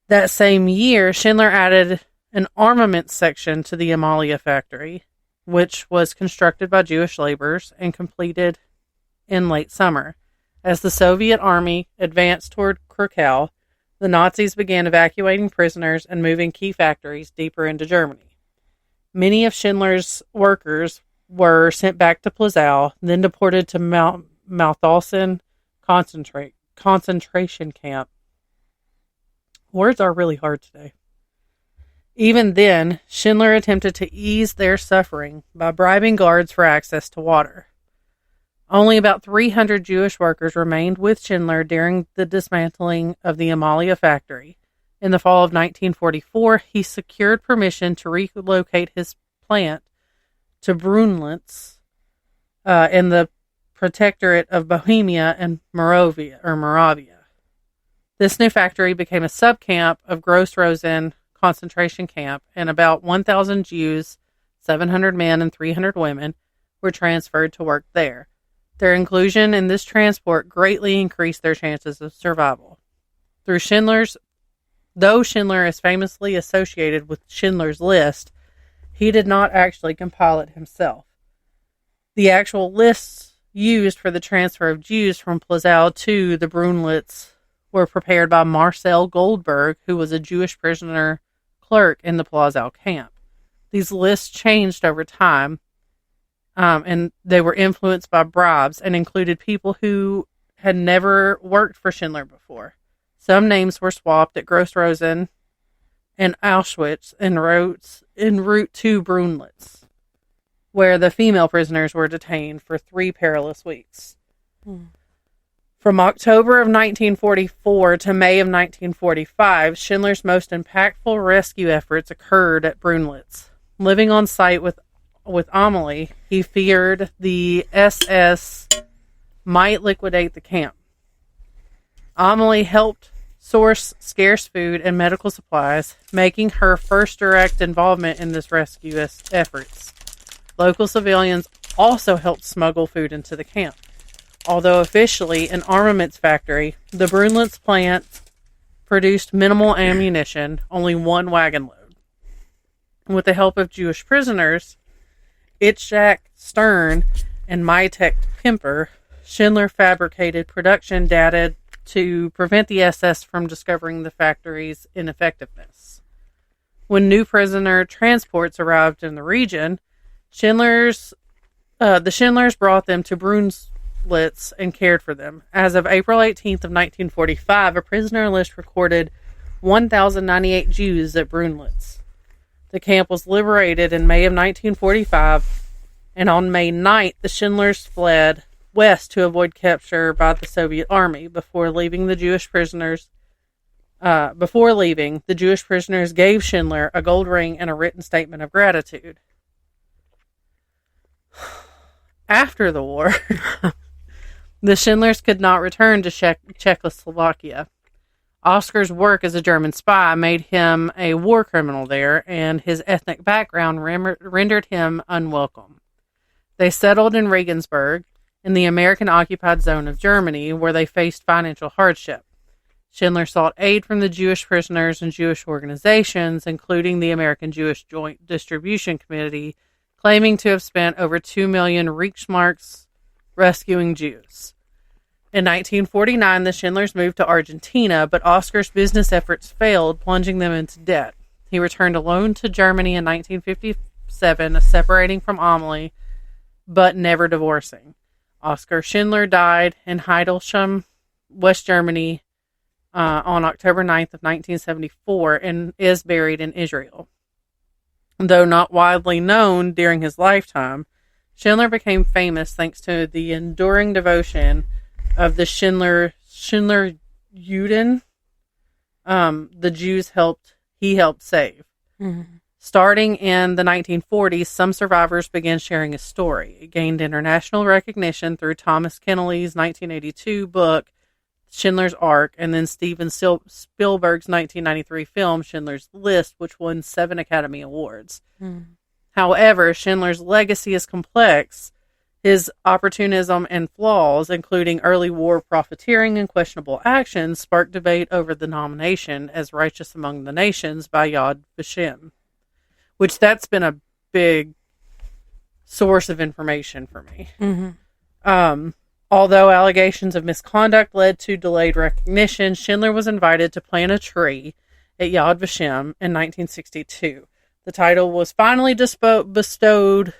That same year, Schindler added an armaments section to the Amalia factory, which was constructed by Jewish laborers and completed in late summer. As the Soviet army advanced toward Krakow, the Nazis began evacuating prisoners and moving key factories deeper into Germany. Many of Schindler's workers were sent back to Plzow, then deported to Mauthausen concentration camp. Words are really hard today. Even then, Schindler attempted to ease their suffering by bribing guards for access to water. Only about 300 Jewish workers remained with Schindler during the dismantling of the Amalia factory. In the fall of 1944, he secured permission to relocate his plant to Brunlitz in the Protectorate of Bohemia and Moravia. This new factory became a subcamp of Gross-Rosen concentration camp, and about 1,000 Jews, 700 men, and 300 women were transferred to work there. Their inclusion in this transport greatly increased their chances of survival. Though Schindler is famously associated with Schindler's List, he did not actually compile it himself. The actual lists used for the transfer of Jews from Plzow to the Brunlitz were prepared by Marcel Goldberg, who was a Jewish prisoner clerk in the Plzow camp. These lists changed over time, and they were influenced by bribes and included people who had never worked for Schindler before. Some names were swapped at Gross-Rosen and Auschwitz en route to Brunlitz, where the female prisoners were detained for 3 perilous weeks. From October of 1944 to May of 1945, Schindler's most impactful rescue efforts occurred at Brunlitz. Living on site with Amelie, he feared the SS might liquidate the camp. Amelie helped source scarce food and medical supplies, making her first direct involvement in this rescue efforts. Local civilians also helped smuggle food into the camp. Although officially an armaments factory, the Brunlitz plant produced minimal ammunition, only 1 wagon load. With the help of Jewish prisoners, Itzhak Stern and Maitek Pimper, Schindler fabricated production data to prevent the SS from discovering the factory's ineffectiveness. When new prisoner transports arrived in the region, the Schindlers brought them to Brunswitz and cared for them. As of April 18th of 1945, a prisoner list recorded 1,098 Jews at Brunswitz. The camp was liberated in May of 1945, and on May 9th, the Schindlers fled west to avoid capture by the Soviet army. Before leaving, the Jewish prisoners gave Schindler a gold ring and a written statement of gratitude. After the war, the Schindlers could not return to Czechoslovakia. Oscar's work as a German spy made him a war criminal there, and his ethnic background rendered him unwelcome. They settled in Regensburg, in the American-occupied zone of Germany, where they faced financial hardship. Schindler sought aid from the Jewish prisoners and Jewish organizations, including the American Jewish Joint Distribution Committee, claiming to have spent over 2 million Reichsmarks rescuing Jews. In 1949, the Schindlers moved to Argentina, but Oscar's business efforts failed, plunging them into debt. He returned alone to Germany in 1957, separating from Amelie, but never divorcing. Oskar Schindler died in Hildesheim, West Germany, on October 9th of 1974, and is buried in Israel. Though not widely known during his lifetime, Schindler became famous thanks to the enduring devotion of the Schindler Juden, the Jews he helped save. Mm-hmm. Starting in the 1940s, some survivors began sharing his story. It gained international recognition through Thomas Kenneally's 1982 book, Schindler's Ark, and then Steven Spielberg's 1993 film, Schindler's List, which won 7 Academy Awards. Mm. However, Schindler's legacy is complex. His opportunism and flaws, including early war profiteering and questionable actions, sparked debate over the nomination as Righteous Among the Nations by Yad Vashem, which that's been a big source of information for me. Mm-hmm. Although allegations of misconduct led to delayed recognition, Schindler was invited to plant a tree at Yad Vashem in 1962. The title was finally bestowed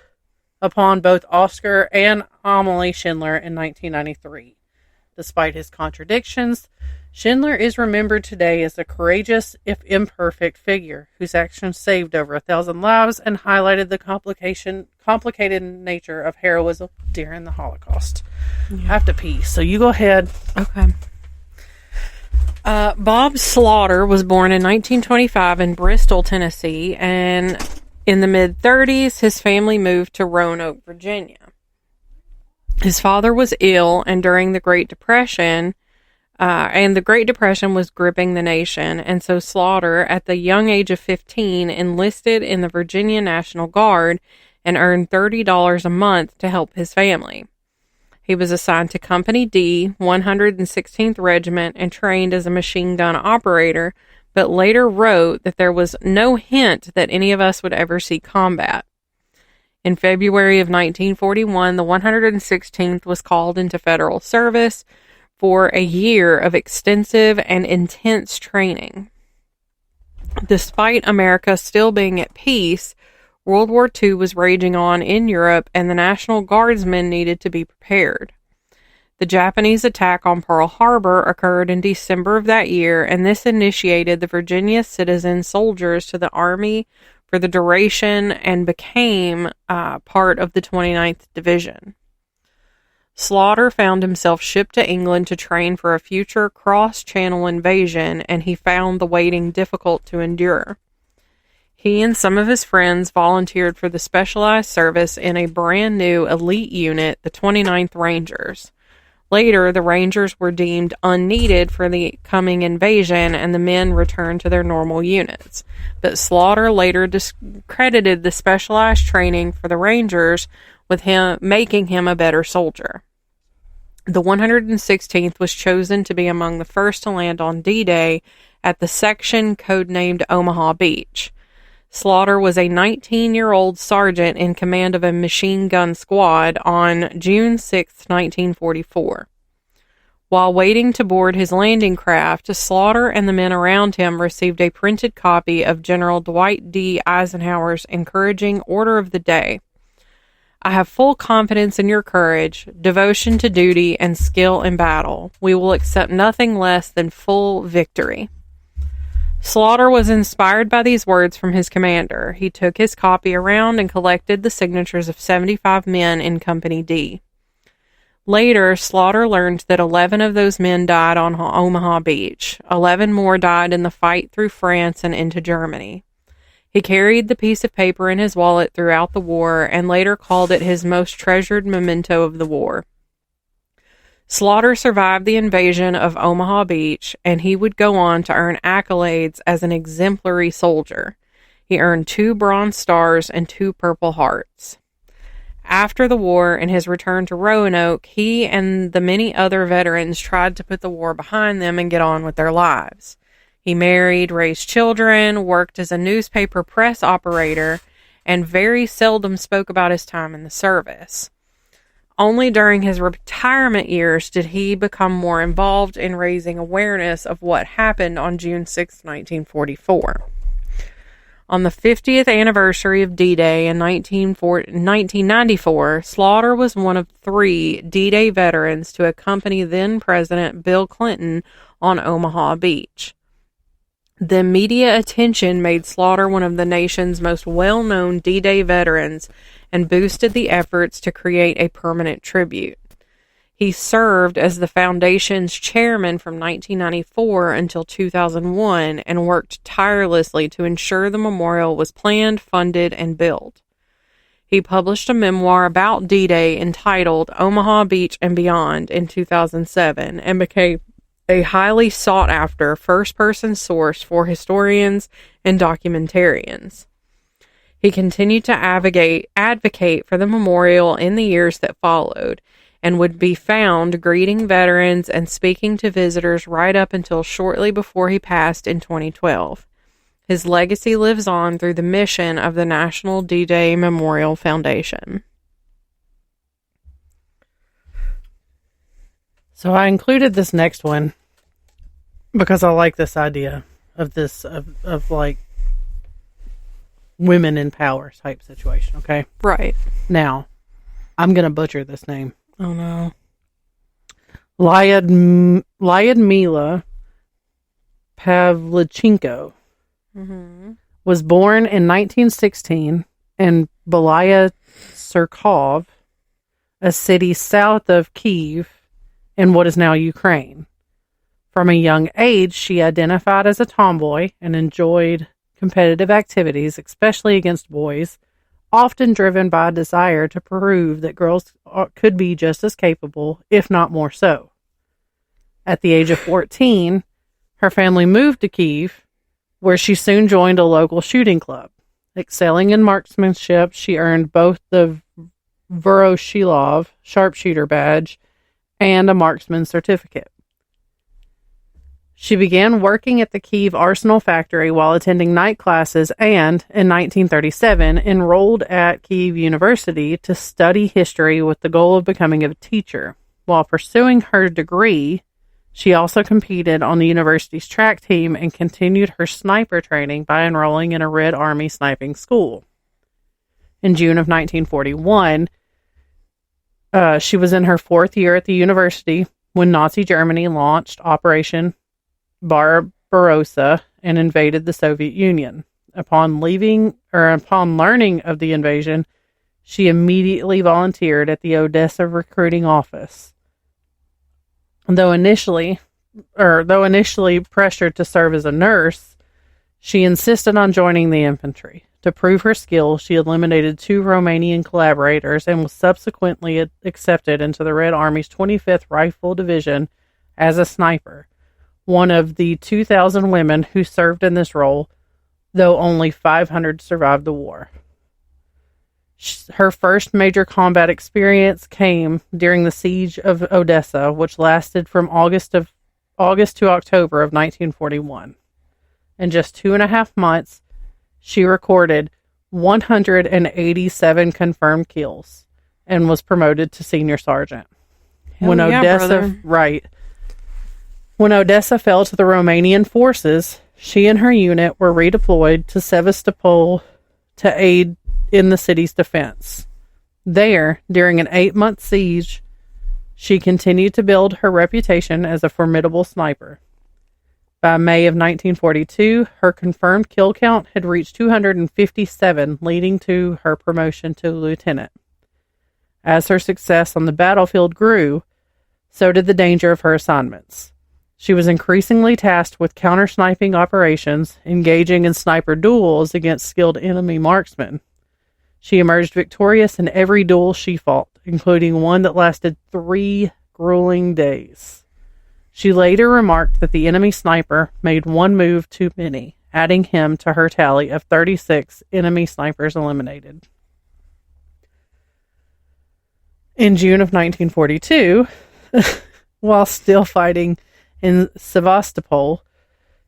upon both Oskar and Amelie Schindler in 1993. Despite his contradictions, Schindler is remembered today as a courageous, if imperfect, figure whose actions saved over 1,000 lives and highlighted the complicated nature of heroism during the Holocaust. Yeah. I have to pee, so you go ahead. Okay. Bob Slaughter was born in 1925 in Bristol, Tennessee, and in the mid-30s, his family moved to Roanoke, Virginia. His father was ill, and during the Great Depression, was gripping the nation, and so Slaughter, at the young age of 15, enlisted in the Virginia National Guard and earned $30 a month to help his family. He was assigned to Company D, 116th Regiment, and trained as a machine gun operator, but later wrote that there was no hint that any of us would ever see combat. In February of 1941, the 116th was called into federal service for a year of extensive and intense training. Despite America still being at peace, World War II was raging on in Europe, and the National Guardsmen needed to be prepared. The Japanese attack on Pearl Harbor occurred in December of that year, and this initiated the Virginia citizen soldiers to the Army for the duration and became part of the 29th Division. Slaughter found himself shipped to England to train for a future cross-channel invasion, and he found the waiting difficult to endure. He and some of his friends volunteered for the specialized service in a brand new elite unit, the 29th Rangers. Later, the Rangers were deemed unneeded for the coming invasion, and the men returned to their normal units. But Slaughter later discredited the specialized training for the Rangers, with him making him a better soldier. The 116th was chosen to be among the first to land on D-Day at the section codenamed Omaha Beach. Slaughter was a 19-year-old sergeant in command of a machine gun squad on June 6, 1944. While waiting to board his landing craft, Slaughter and the men around him received a printed copy of General Dwight D. Eisenhower's encouraging order of the day. I have full confidence in your courage, devotion to duty, and skill in battle. We will accept nothing less than full victory. Slaughter was inspired by these words from his commander. He took his copy around and collected the signatures of 75 men in Company D. Later, Slaughter learned that 11 of those men died on Omaha Beach. 11 more died in the fight through France and into Germany. He carried the piece of paper in his wallet throughout the war and later called it his most treasured memento of the war. Slaughter survived the invasion of Omaha Beach, and he would go on to earn accolades as an exemplary soldier. He earned 2 Bronze Stars and 2 Purple Hearts. After the war and his return to Roanoke, he and the many other veterans tried to put the war behind them and get on with their lives. He married, raised children, worked as a newspaper press operator, and very seldom spoke about his time in the service. Only during his retirement years did he become more involved in raising awareness of what happened on June 6, 1944. On the 50th anniversary of D-Day in 1994, Slaughter was one of 3 D-Day veterans to accompany then-President Bill Clinton on Omaha Beach. The media attention made Slaughter one of the nation's most well-known D-Day veterans and boosted the efforts to create a permanent tribute. He served as the foundation's chairman from 1994 until 2001 and worked tirelessly to ensure the memorial was planned, funded, and built. He published a memoir about D-Day entitled Omaha Beach and Beyond in 2007 and became a highly sought-after first-person source for historians and documentarians. He continued to advocate for the memorial in the years that followed, and would be found greeting veterans and speaking to visitors right up until shortly before he passed in 2012. His legacy lives on through the mission of the National D-Day Memorial Foundation. So I included this next one because I like this idea of this, of like women in power type situation, okay? Right. Now, I'm going to butcher this name. Oh, no. Lyudmila Pavlichenko was born in 1916 in Belaya Surkov, a city south of Kyiv in what is now Ukraine. From a young age, she identified as a tomboy and enjoyed competitive activities, especially against boys, often driven by a desire to prove that girls could be just as capable, if not more so. At the age of 14, her family moved to Kyiv, where she soon joined a local shooting club. Excelling in marksmanship, she earned both the Voroshilov sharpshooter badge and a marksman certificate. She began working at the Kyiv Arsenal factory while attending night classes and, in 1937, enrolled at Kyiv University to study history with the goal of becoming a teacher. While pursuing her degree, she also competed on the university's track team and continued her sniper training by enrolling in a Red Army sniping school. In June of 1941, she was in her 4th year at the university when Nazi Germany launched Operation Barbarossa and invaded the Soviet Union. Upon learning of the invasion, she immediately volunteered at the Odessa recruiting office. Though initially pressured to serve as a nurse, she insisted on joining the infantry. To prove her skill, she eliminated 2 Romanian collaborators and was subsequently accepted into the Red Army's 25th Rifle Division as a sniper. One of the 2,000 women who served in this role, though only 500 survived the war. Her first major combat experience came during the siege of Odessa, which lasted from August to October of 1941. In just 2.5 months, she recorded 187 confirmed kills and was promoted to senior sergeant. Hell yeah, brother. Right. When Odessa fell to the Romanian forces, she and her unit were redeployed to Sevastopol to aid in the city's defense. There, during an 8-month siege, she continued to build her reputation as a formidable sniper. By May of 1942, her confirmed kill count had reached 257, leading to her promotion to lieutenant. As her success on the battlefield grew, so did the danger of her assignments. She was increasingly tasked with counter-sniping operations, engaging in sniper duels against skilled enemy marksmen. She emerged victorious in every duel she fought, including one that lasted 3 grueling days. She later remarked that the enemy sniper made one move too many, adding him to her tally of 36 enemy snipers eliminated. In June of 1942, while still fighting in Sevastopol,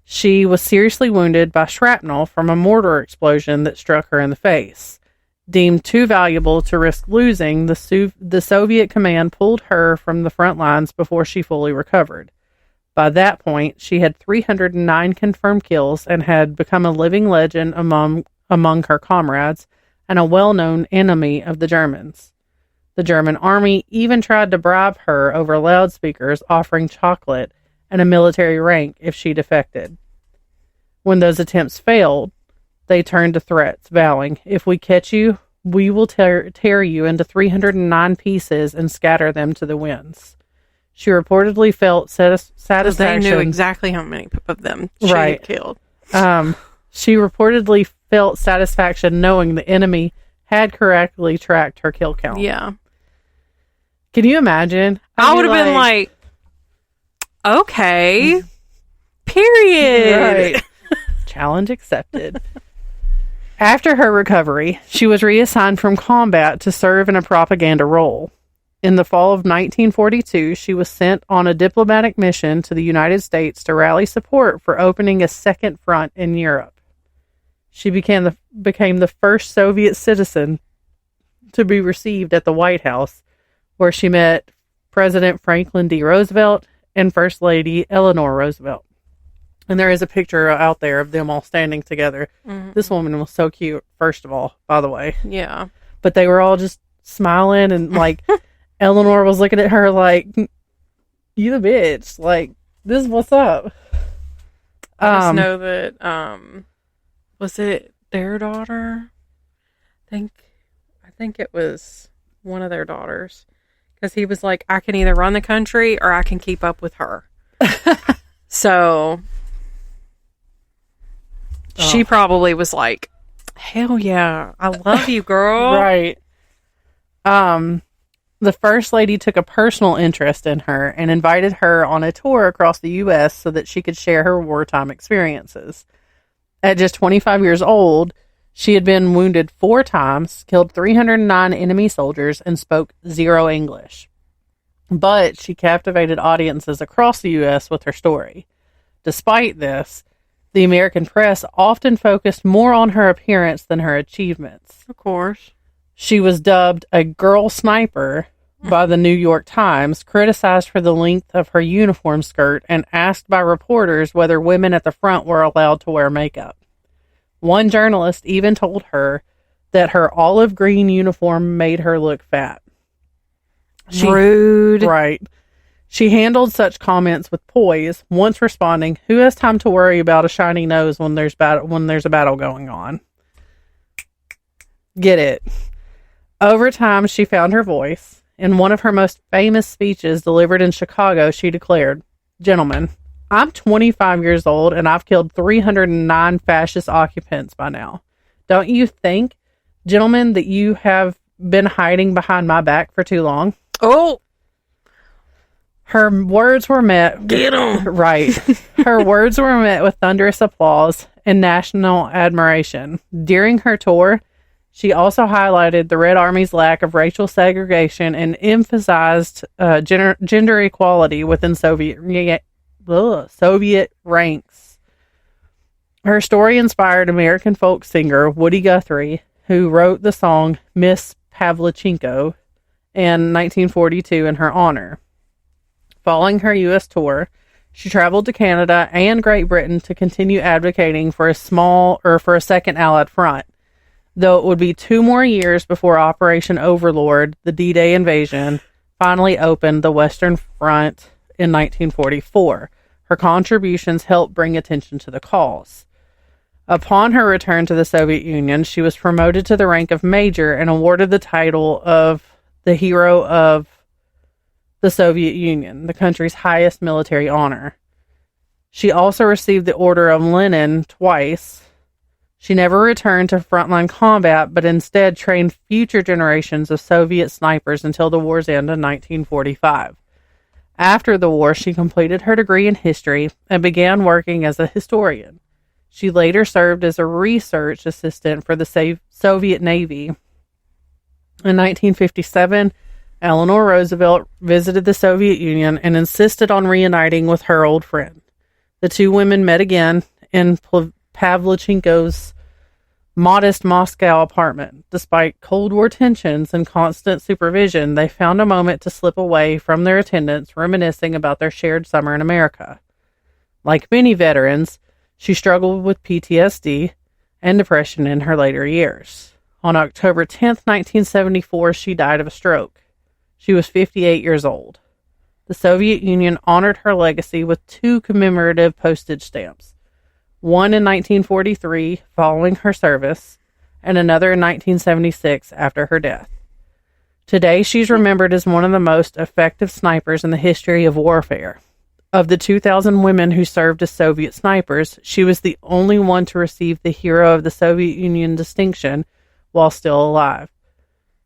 she was seriously wounded by shrapnel from a mortar explosion that struck her in the face. Deemed too valuable to risk losing, the Soviet command pulled her from the front lines before she fully recovered. By that point, she had 309 confirmed kills and had become a living legend among her comrades and a well-known enemy of the Germans. The German army even tried to bribe her over loudspeakers, offering chocolate and a military rank if she defected. When those attempts failed, they turned to threats, vowing, "If we catch you, we will tear you into 309 pieces and scatter them to the winds." She reportedly felt satisfaction. They knew exactly how many of them she had killed. She reportedly felt satisfaction knowing the enemy had correctly tracked her kill count. Yeah. Can you imagine? I would have been like, okay, period. Right. Challenge accepted. After her recovery, she was reassigned from combat to serve in a propaganda role. In the fall of 1942, she was sent on a diplomatic mission to the United States to rally support for opening a second front in Europe. She became the first Soviet citizen to be received at the White House, where she met President Franklin D. Roosevelt and First Lady Eleanor Roosevelt. And there is a picture out there of them all standing together. Mm-hmm. This woman was so cute, first of all, by the way. Yeah. But they were all just smiling, and like Eleanor was looking at her like, "You the bitch. Like, this is what's up." I just know that, was it their daughter? I think it was one of their daughters. Because he was like, I can either run the country or I can keep up with her. So she probably was like, hell yeah, I love you, girl. Right. The First Lady took a personal interest in her and invited her on a tour across the U.S. so that she could share her wartime experiences. At just 25 years old, she had been wounded 4 times, killed 309 enemy soldiers, and spoke 0 English. But she captivated audiences across the U.S. with her story. Despite this, the American press often focused more on her appearance than her achievements. Of course. She was dubbed a girl sniper by the New York Times, criticized for the length of her uniform skirt, and asked by reporters whether women at the front were allowed to wear makeup. One journalist even told her that her olive green uniform made her look fat. Rude. Right. She handled such comments with poise, once responding, "Who has time to worry about a shiny nose when there's a battle going on?" Get it. Over time, she found her voice. In one of her most famous speeches delivered in Chicago, she declared, "Gentlemen, I'm 25 years old and I've killed 309 fascist occupants by now. Don't you think, gentlemen, that you have been hiding behind my back for too long?" Oh! Her words were met... Get 'em! Right. Her words were met with thunderous applause and national admiration. During her tour, she also highlighted the Red Army's lack of racial segregation and emphasized gender equality within Soviet ranks. Her story inspired American folk singer Woody Guthrie, who wrote the song Miss Pavlichenko in 1942 in her honor. Following her U.S. tour, She traveled to Canada and Great Britain to continue advocating for a second Allied front, though it would be 2 more years before Operation Overlord, the D-Day invasion, finally opened the Western Front in 1944. Her contributions helped bring attention to the cause. Upon her return to the Soviet Union, she was promoted to the rank of major and awarded the title of the Hero of the Soviet Union, the country's highest military honor. She also received the Order of Lenin twice. She never returned to frontline combat, but instead trained future generations of Soviet snipers until the war's end in 1945. After the war, she completed her degree in history and began working as a historian. She later served as a research assistant for the Soviet Navy. In 1957, Eleanor Roosevelt visited the Soviet Union and insisted on reuniting with her old friend. The two women met again in Pavlichenko's modest Moscow apartment. Despite Cold War tensions and constant supervision, they found a moment to slip away from their attendants, reminiscing about their shared summer in America. Like many veterans, she struggled with PTSD and depression in her later years. On October 10th, 1974, she died of a stroke. She was 58 years old. The Soviet Union honored her legacy with 2 commemorative postage stamps. One in 1943, following her service, and another in 1976 after her death. Today, she's remembered as one of the most effective snipers in the history of warfare. Of the 2,000 women who served as Soviet snipers, she was the only one to receive the Hero of the Soviet Union distinction while still alive.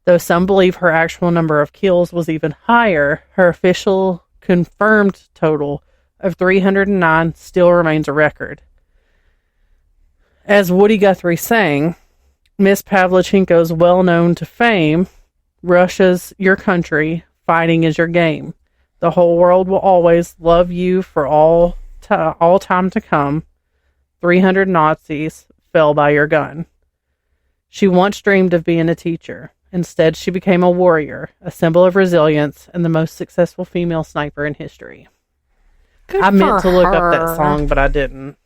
Though some believe her actual number of kills was even higher, her official confirmed total of 309 still remains a record. As Woody Guthrie sang, Miss Pavlichenko's well known to fame, Russia's your country, fighting is your game. The whole world will always love you for all time to come. 300 Nazis fell by your gun. She once dreamed of being a teacher. Instead, she became a warrior, a symbol of resilience, and the most successful female sniper in history. I meant to look up that song, but I didn't.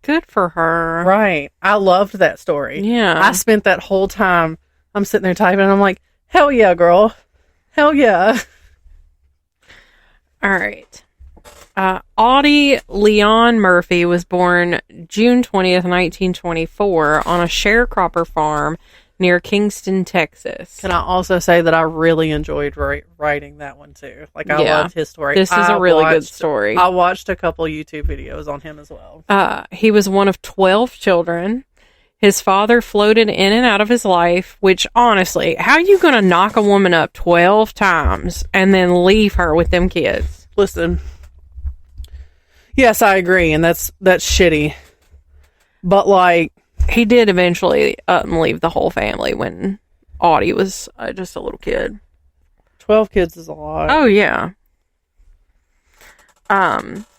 Good for her. Right. I loved that story. Yeah. I spent that whole time, I'm sitting there typing, and I'm like, hell yeah, girl. Hell yeah. All right. Audie Leon Murphy was born June 20th, 1924 on a sharecropper farm near Kingston, Texas. Can I also say that I really enjoyed writing that one too? Like, I loved his story. This is a really good story. I watched a couple YouTube videos on him as well. He was one of 12 children. His father floated in and out of his life, which, honestly, how are you going to knock a woman up 12 times and then leave her with them kids? Listen. Yes, I agree, and that's shitty. But, like, he did eventually leave the whole family when Audie was just a little kid. 12 kids is a lot. Oh, yeah.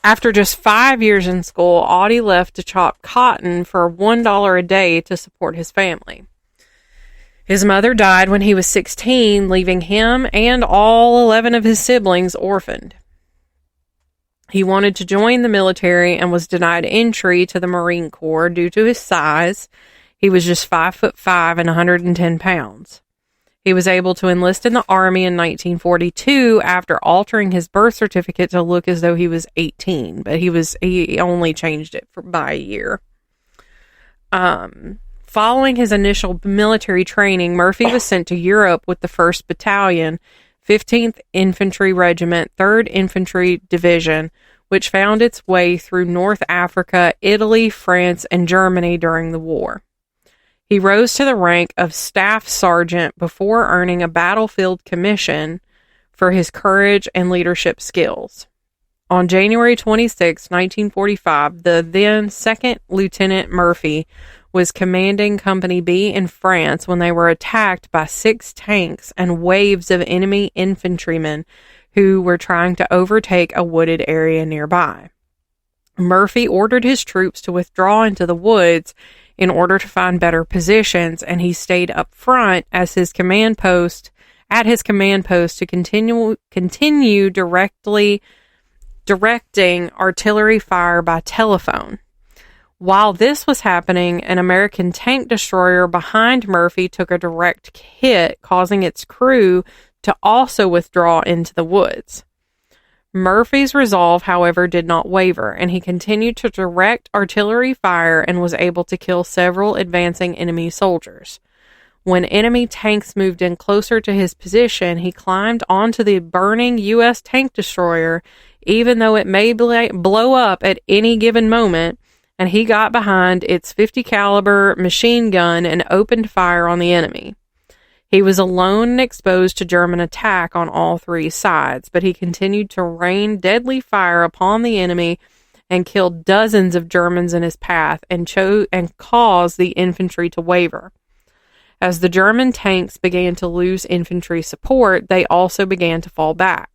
After just 5 years in school, Audie left to chop cotton for $1 a day to support his family. His mother died when he was 16, leaving him and all 11 of his siblings orphaned. He wanted to join the military and was denied entry to the Marine Corps due to his size. He was just 5'5" and 110 pounds. He was able to enlist in the Army in 1942 after altering his birth certificate to look as though he was 18, but he only changed it by a year. Following his initial military training, Murphy was sent to Europe with the 1st Battalion, 15th Infantry Regiment, 3rd Infantry Division, which found its way through North Africa, Italy, France, and Germany during the war. He rose to the rank of Staff Sergeant before earning a battlefield commission for his courage and leadership skills. On January 26, 1945, the then 2nd Lieutenant Murphy was commanding Company B in France when they were attacked by 6 tanks and waves of enemy infantrymen who were trying to overtake a wooded area nearby. Murphy ordered his troops to withdraw into the woods in order to find better positions, and he stayed up front at his command post to continue directly directing artillery fire by telephone. While this was happening, an American tank destroyer behind Murphy took a direct hit, causing its crew to also withdraw into the woods. Murphy's resolve, however, did not waver, and he continued to direct artillery fire and was able to kill several advancing enemy soldiers. When enemy tanks moved in closer to his position, he climbed onto the burning U.S. tank destroyer, even though it may blow up at any given moment, and he got behind its .50 caliber machine gun and opened fire on the enemy. He was alone and exposed to German attack on all three sides, but he continued to rain deadly fire upon the enemy and killed dozens of Germans in his path and caused the infantry to waver. As the German tanks began to lose infantry support, they also began to fall back.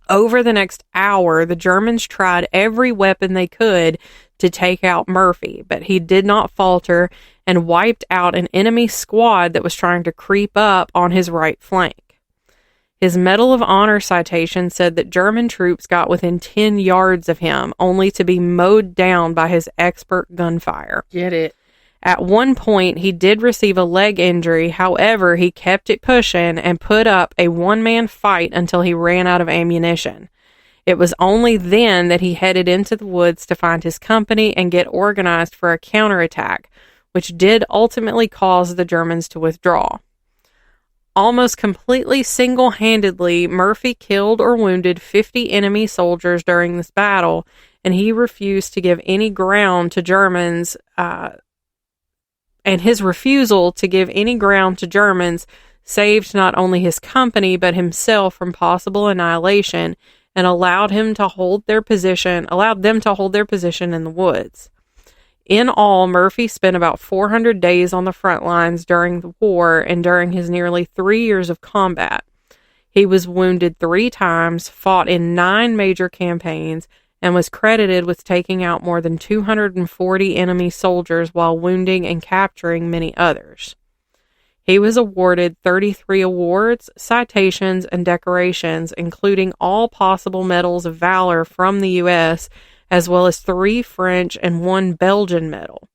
Over the next hour, the Germans tried every weapon they could to take out Murphy, but he did not falter and wiped out an enemy squad that was trying to creep up on his right flank. His Medal of Honor citation said that German troops got within 10 yards of him, only to be mowed down by his expert gunfire. Get it. At one point, he did receive a leg injury. However, he kept it pushing and put up a one-man fight until he ran out of ammunition. It was only then that he headed into the woods to find his company and get organized for a counterattack, which did ultimately cause the Germans to withdraw. Almost completely single-handedly, Murphy killed or wounded 50 enemy soldiers during this battle, and he refused to give any ground to Germans, and his refusal to give any ground to Germans saved not only his company but himself from possible annihilation, and allowed them to hold their position in the woods. In all, Murphy spent about 400 days on the front lines during the war and during his nearly 3 years of combat. He was wounded 3 times, fought in 9 major campaigns, and was credited with taking out more than 240 enemy soldiers while wounding and capturing many others. He was awarded 33 awards, citations, and decorations, including all possible medals of valor from the U.S., as well as 3 French and 1 Belgian medal.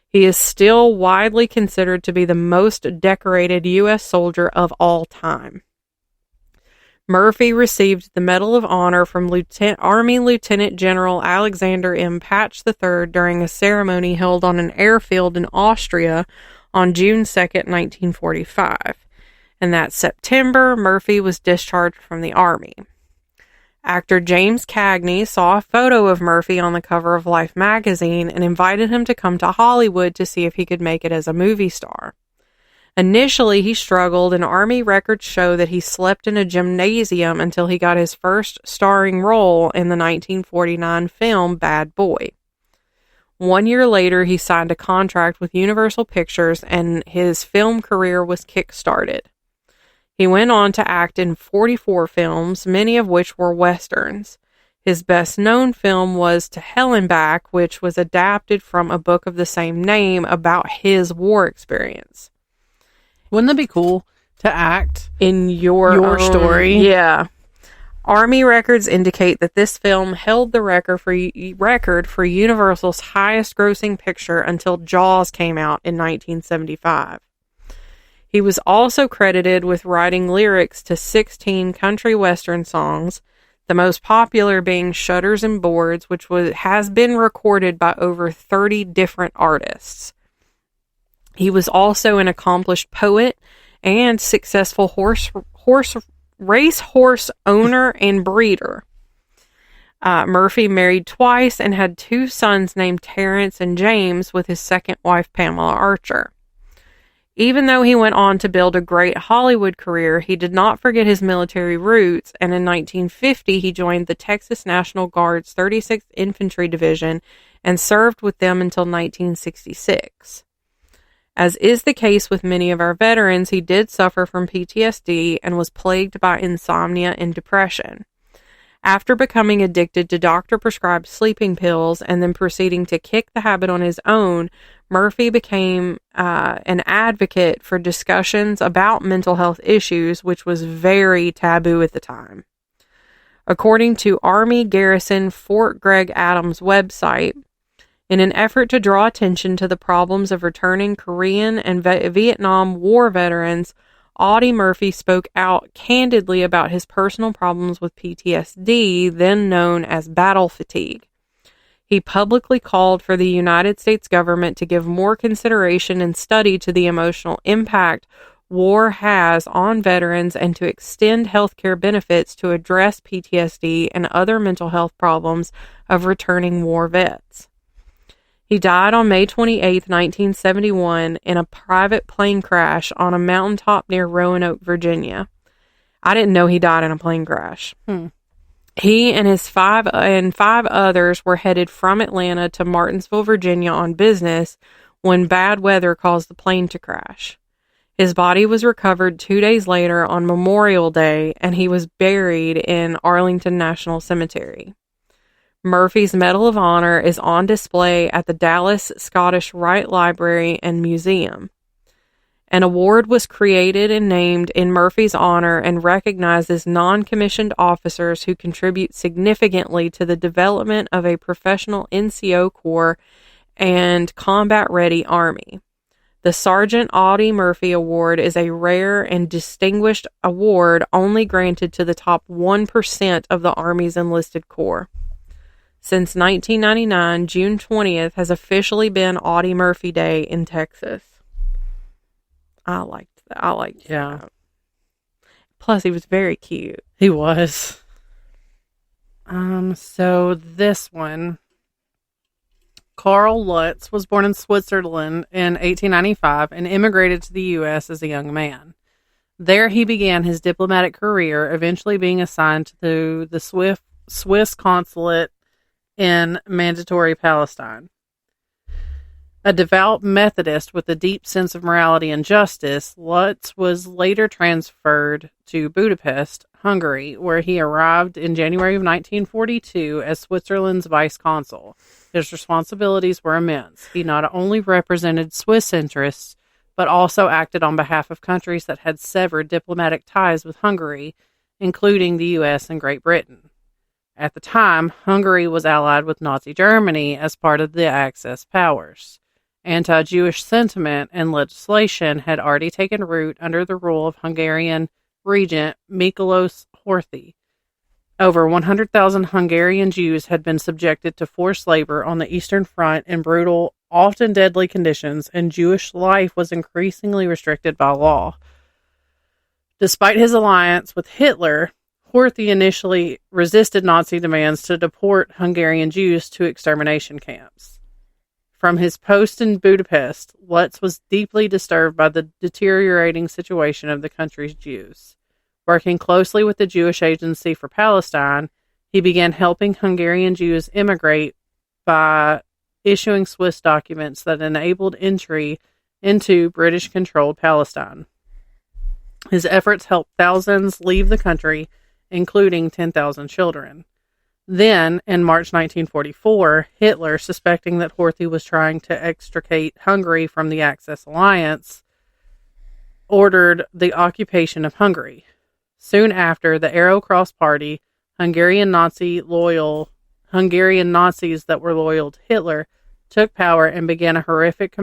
He is still widely considered to be the most decorated U.S. soldier of all time. Murphy received the Medal of Honor from Army Lieutenant General Alexander M. Patch III during a ceremony held on an airfield in Austria on June 2, 1945. And that September, Murphy was discharged from the Army. Actor James Cagney saw a photo of Murphy on the cover of Life magazine and invited him to come to Hollywood to see if he could make it as a movie star. Initially, he struggled, and Army records show that he slept in a gymnasium until he got his first starring role in the 1949 film Bad Boy. 1 year later, he signed a contract with Universal Pictures, and his film career was kick-started. He went on to act in 44 films, many of which were westerns. His best-known film was To Hell and Back, which was adapted from a book of the same name about his war experience. Wouldn't that be cool to act in your story? Yeah. Army records indicate that this film held the record for Universal's highest-grossing picture until Jaws came out in 1975. He was also credited with writing lyrics to 16 country western songs, the most popular being Shutters and Boards, which has been recorded by over 30 different artists. He was also an accomplished poet and successful racehorse owner and breeder. Murphy married twice and had 2 sons named Terrence and James with his second wife, Pamela Archer. Even though he went on to build a great Hollywood career, he did not forget his military roots, and in 1950 he joined the Texas National Guard's 36th Infantry Division and served with them until 1966. As is the case with many of our veterans, he did suffer from PTSD and was plagued by insomnia and depression. After becoming addicted to doctor-prescribed sleeping pills and then proceeding to kick the habit on his own, Murphy became an advocate for discussions about mental health issues, which was very taboo at the time. According to Army Garrison Fort Gregg Adams website, in an effort to draw attention to the problems of returning Korean and Vietnam War veterans, Audie Murphy spoke out candidly about his personal problems with PTSD, then known as battle fatigue. He publicly called for the United States government to give more consideration and study to the emotional impact war has on veterans and to extend healthcare benefits to address PTSD and other mental health problems of returning war vets. He died on May 28, 1971, in a private plane crash on a mountaintop near Roanoke, Virginia. I didn't know he died in a plane crash. He and his five others were headed from Atlanta to Martinsville, Virginia on business when bad weather caused the plane to crash. His body was recovered 2 days later on Memorial Day, and he was buried in Arlington National Cemetery. Murphy's Medal of Honor is on display at the Dallas Scottish Rite Library and Museum. An award was created and named in Murphy's honor and recognizes non-commissioned officers who contribute significantly to the development of a professional NCO Corps and combat-ready Army. The Sergeant Audie Murphy Award is a rare and distinguished award only granted to the top 1% of the Army's enlisted corps. Since 1999, June 20th has officially been Audie Murphy Day in Texas. I liked that. Plus, he was very cute. He was. So this one, Karl Lutz was born in Switzerland in 1895 and immigrated to the U.S. as a young man. There he began his diplomatic career, eventually being assigned to the Swiss consulate in Mandatory Palestine. A devout Methodist with a deep sense of morality and justice, Lutz was later transferred to Budapest, Hungary, where he arrived in January of 1942 as Switzerland's vice consul. His responsibilities were immense. He not only represented Swiss interests, but also acted on behalf of countries that had severed diplomatic ties with Hungary, including the U.S. and Great Britain. At the time, Hungary was allied with Nazi Germany as part of the Axis powers. Anti-Jewish sentiment and legislation had already taken root under the rule of Hungarian regent Miklos Horthy. Over 100,000 Hungarian Jews had been subjected to forced labor on the Eastern Front in brutal, often deadly conditions, and Jewish life was increasingly restricted by law. Despite his alliance with Hitler, Horthy initially resisted Nazi demands to deport Hungarian Jews to extermination camps. From his post in Budapest, Lutz was deeply disturbed by the deteriorating situation of the country's Jews. Working closely with the Jewish Agency for Palestine, he began helping Hungarian Jews immigrate by issuing Swiss documents that enabled entry into British-controlled Palestine. His efforts helped thousands leave the country, including 10,000 children. Then, in March 1944, Hitler, suspecting that Horthy was trying to extricate Hungary from the Axis alliance, ordered the occupation of Hungary. Soon after, the Arrow Cross Party, Hungarian Nazis that were loyal to Hitler, took power and began a horrific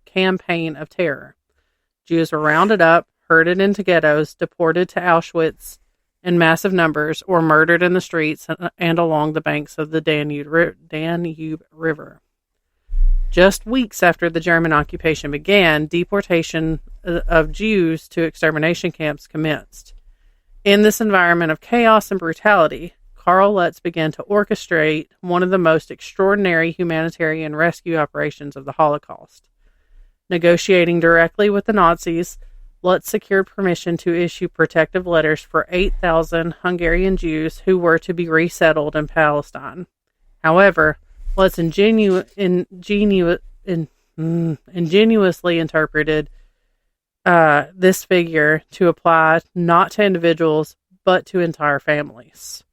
campaign of terror. Jews were rounded up, herded into ghettos, deported to Auschwitz in massive numbers, or murdered in the streets and along the banks of the Danube River. Just weeks after the German occupation began, deportation of Jews to extermination camps commenced. In this environment of chaos and brutality, Karl Lutz began to orchestrate one of the most extraordinary humanitarian rescue operations of the Holocaust. Negotiating directly with the Nazis, Lutz secured permission to issue protective letters for 8,000 Hungarian Jews who were to be resettled in Palestine. However, Lutz ingenuously interpreted this figure to apply not to individuals, but to entire families.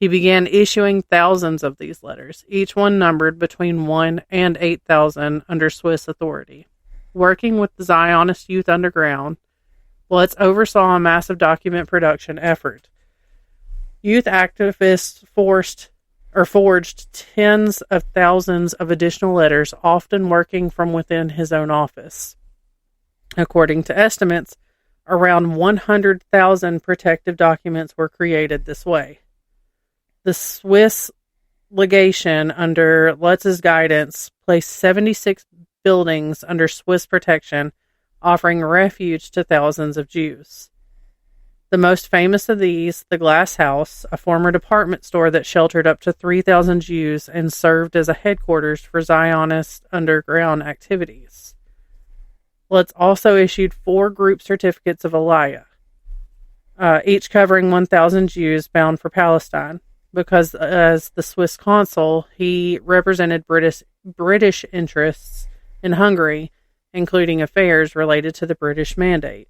He began issuing thousands of these letters, each one numbered between 1 and 8,000 under Swiss authority. Working with the Zionist Youth Underground, Lutz oversaw a massive document production effort. Youth activists forged tens of thousands of additional letters, often working from within his own office. According to estimates, around 100,000 protective documents were created this way. The Swiss legation, under Lutz's guidance, placed 76 buildings under Swiss protection, offering refuge to thousands of Jews. The most famous of these, the Glass House, a former department store that sheltered up to 3,000 Jews and served as a headquarters for Zionist underground activities. Lutz also issued 4 group certificates of Aliyah, each covering 1,000 Jews bound for Palestine, because as the Swiss consul, he represented British interests in Hungary, including affairs related to the British Mandate.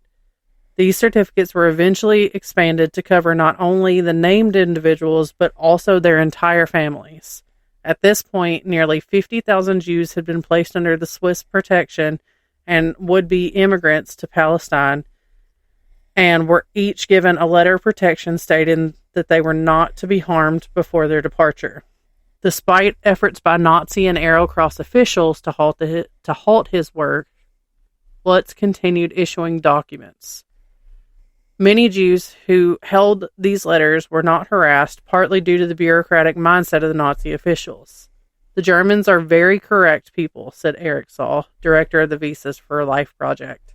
These certificates were eventually expanded to cover not only the named individuals, but also their entire families. At this point, nearly 50,000 Jews had been placed under the Swiss protection and would-be immigrants to Palestine, and were each given a letter of protection stating that they were not to be harmed before their departure. Despite efforts by Nazi and Arrow Cross officials to halt his work, Lutz continued issuing documents. Many Jews who held these letters were not harassed, partly due to the bureaucratic mindset of the Nazi officials. The Germans are very correct people, said Eric Saul, director of the Visas for Life Project.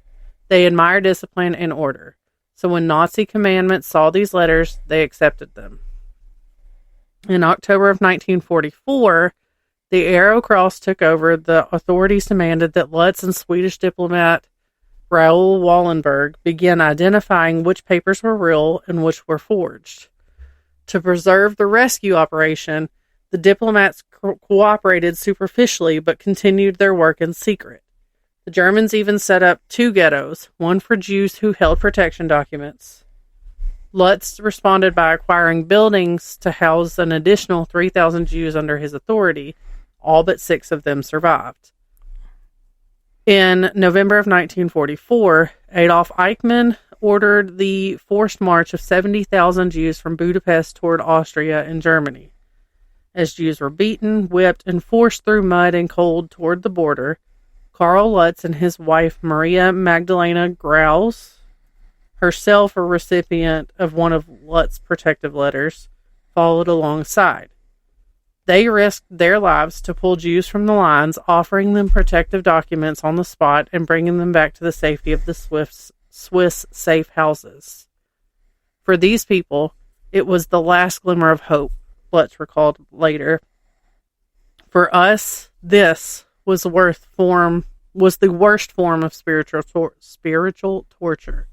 They admire discipline and order. So when Nazi commandments saw these letters, they accepted them. In October of 1944, the Arrow Cross took over. The authorities demanded that Lutz and Swedish diplomat Raoul Wallenberg began identifying which papers were real and which were forged. To preserve the rescue operation, the diplomats cooperated superficially but continued their work in secret. The Germans even set up 2 ghettos, one for Jews who held protection documents. Lutz responded by acquiring buildings to house an additional 3,000 Jews under his authority. All but 6 of them survived. In November of 1944, Adolf Eichmann ordered the forced march of 70,000 Jews from Budapest toward Austria and Germany. As Jews were beaten, whipped, and forced through mud and cold toward the border, Karl Lutz and his wife Maria Magdalena Graus, herself a recipient of one of Lutz's protective letters, followed alongside. They risked their lives to pull Jews from the lines, offering them protective documents on the spot and bringing them back to the safety of the Swiss safe houses. For these people, it was the last glimmer of hope, Lutz recalled later. For us, this was the worst form of spiritual torture.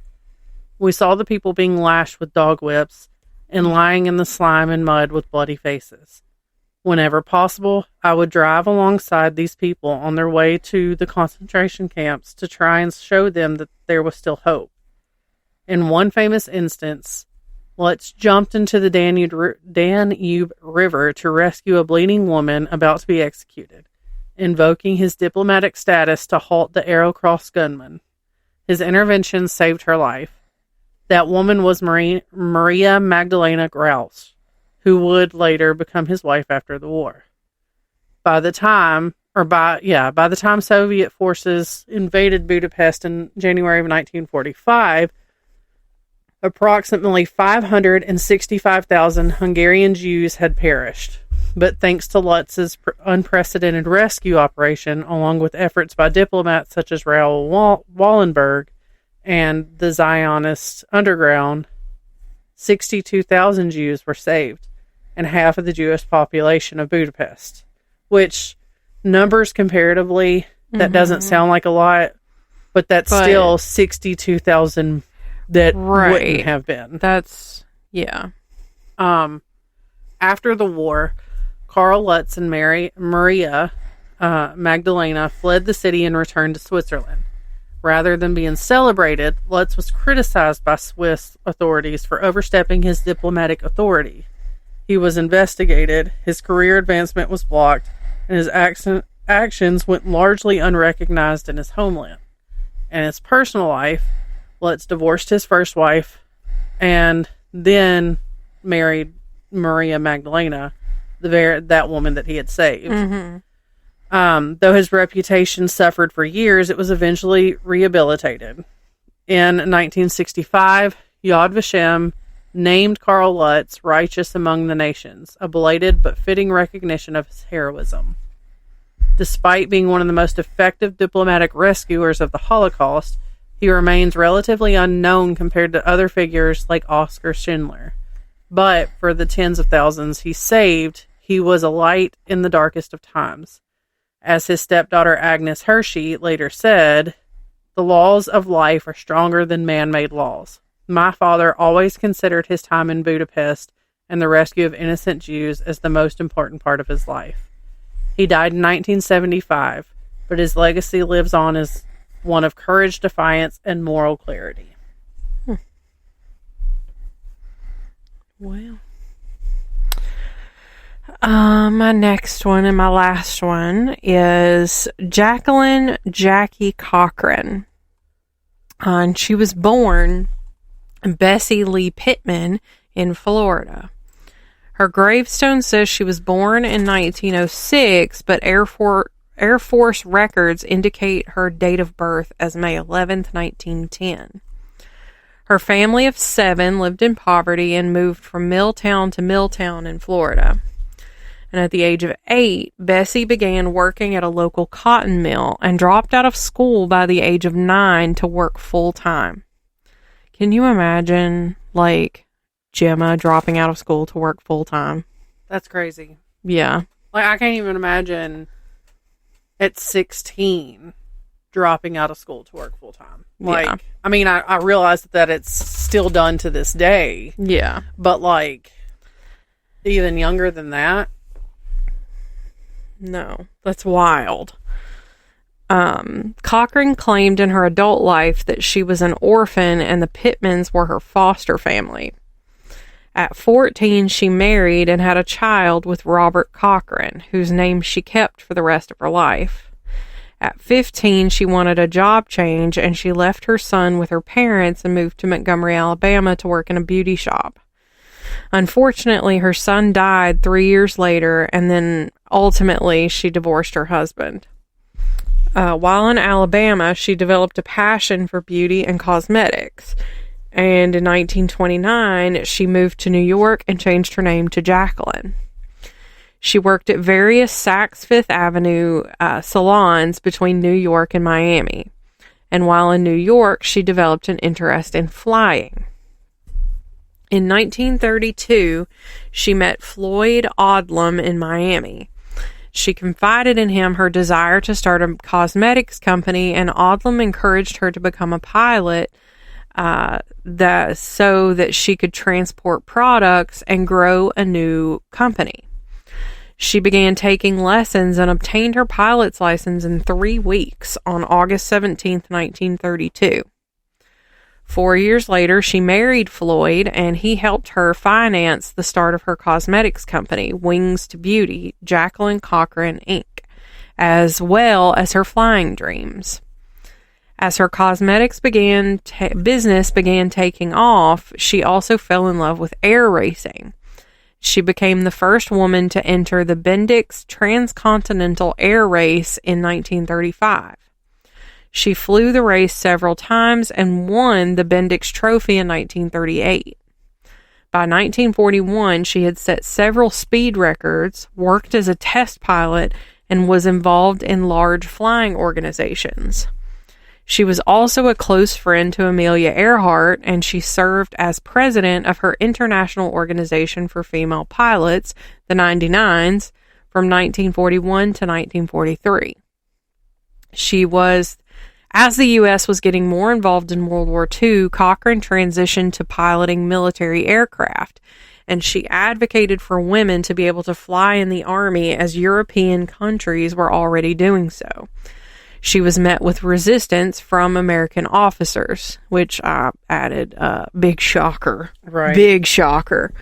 We saw the people being lashed with dog whips and lying in the slime and mud with bloody faces. Whenever possible, I would drive alongside these people on their way to the concentration camps to try and show them that there was still hope. In one famous instance, Lutz jumped into the Danube River to rescue a bleeding woman about to be executed, invoking his diplomatic status to halt the Arrow Cross gunman. His intervention saved her life. That woman was Maria Magdalena Graus, who would later become his wife after the war. By the time Soviet forces invaded Budapest in January of 1945, approximately 565,000 Hungarian Jews had perished. But thanks to Lutz's unprecedented rescue operation, along with efforts by diplomats such as Raoul Wallenberg and the Zionist underground, 62,000 Jews were saved, and half of the Jewish population of Budapest. Which, numbers comparatively, that doesn't sound like a lot, but still 62,000 that wouldn't have been. That's, yeah. After the war, Karl Lutz and Maria Magdalena fled the city and returned to Switzerland. Rather than being celebrated, Lutz was criticized by Swiss authorities for overstepping his diplomatic authority. He was investigated, his career advancement was blocked, and his actions went largely unrecognized in his homeland. In his personal life, Lutz divorced his first wife and then married Maria Magdalena, that woman that he had saved. Though his reputation suffered for years, it was eventually rehabilitated. In 1965, Yad Vashem named Karl Lutz Righteous Among the Nations, a belated but fitting recognition of his heroism. Despite being one of the most effective diplomatic rescuers of the Holocaust, he remains relatively unknown compared to other figures like Oskar Schindler. But for the tens of thousands he saved, he was a light in the darkest of times. As his stepdaughter Agnes Hershey later said, "The laws of life are stronger than man-made laws. My father always considered his time in Budapest and the rescue of innocent Jews as the most important part of his life. He died in 1975, but his legacy lives on as one of courage, defiance, and moral clarity." Well, my next one and my last one is Jacqueline Jackie Cochran. And she was born Bessie Lee Pittman in Florida. Her gravestone says she was born in 1906, but Air Force records indicate her date of birth as May 11th, 1910. Her family of 7 lived in poverty and moved from Milltown to Milltown in Florida. And at the age of 8, Bessie began working at a local cotton mill and dropped out of school by the age of 9 to work full-time. Can you imagine, like, Gemma dropping out of school to work full-time? That's crazy. Yeah. Like, I can't even imagine at 16 dropping out of school to work full-time. Like, yeah. I mean, I realize that it's still done to this day. Yeah. But, like, even younger than that? No, that's wild. Cochran claimed in her adult life that she was an orphan and the Pittmans were her foster family. At 14, she married and had a child with Robert Cochran, whose name she kept for the rest of her life. At 15, she wanted a job change and she left her son with her parents and moved to Montgomery, Alabama to work in a beauty shop. Unfortunately, her son died 3 years later, and then ultimately she divorced her husband. While in Alabama, she developed a passion for beauty and cosmetics, and in 1929, she moved to New York and changed her name to Jacqueline. She worked at various Saks Fifth Avenue salons between New York and Miami, and while in New York, she developed an interest in flying. In 1932, she met Floyd Odlum in Miami. She confided in him her desire to start a cosmetics company, and Odlum encouraged her to become a pilot so that she could transport products and grow a new company. She began taking lessons and obtained her pilot's license in 3 weeks on August 17th, 1932. 4 years later, she married Floyd, and he helped her finance the start of her cosmetics company, Wings to Beauty, Jacqueline Cochran, Inc., as well as her flying dreams. As her cosmetics business began taking off, she also fell in love with air racing. She became the first woman to enter the Bendix Transcontinental Air Race in 1935. She flew the race several times and won the Bendix Trophy in 1938. By 1941, she had set several speed records, worked as a test pilot, and was involved in large flying organizations. She was also a close friend to Amelia Earhart, and she served as president of her International Organization for Female Pilots, the 99s, from 1941 to 1943. As the U.S. was getting more involved in World War II, Cochran transitioned to piloting military aircraft, and she advocated for women to be able to fly in the Army as European countries were already doing so. She was met with resistance from American officers, which I added, big shocker. Right. Big shocker.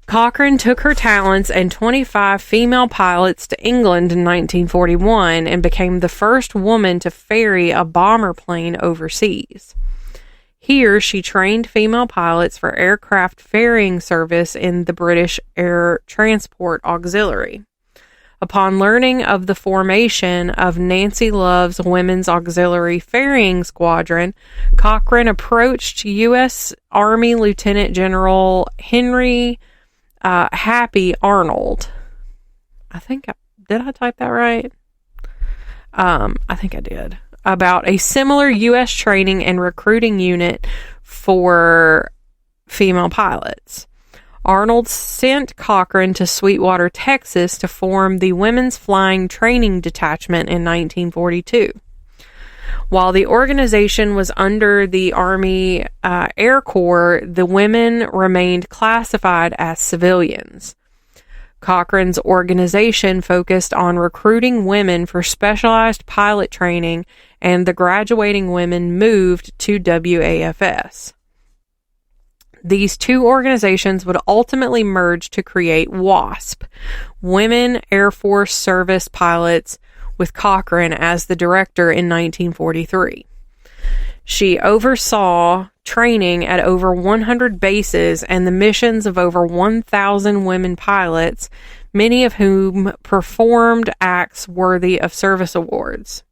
Cochran took her talents and 25 female pilots to England in 1941 and became the first woman to ferry a bomber plane overseas. Here, she trained female pilots for aircraft ferrying service in the British Air Transport Auxiliary. Upon learning of the formation of Nancy Love's Women's Auxiliary Ferrying Squadron, Cochrane approached U.S. Army Lieutenant General Henry Happy Arnold. Did I type that right? I think I did. About a similar U.S. training and recruiting unit for female pilots. Arnold sent Cochrane to Sweetwater, Texas to form the Women's Flying Training Detachment in 1942. While the organization was under the Army Air Corps, the women remained classified as civilians. Cochrane's organization focused on recruiting women for specialized pilot training, and the graduating women moved to WAFS. These two organizations would ultimately merge to create WASP, Women Air Force Service Pilots, with Cochrane as the director in 1943. She oversaw training at over 100 bases and the missions of over 1,000 women pilots, many of whom performed acts worthy of service awards.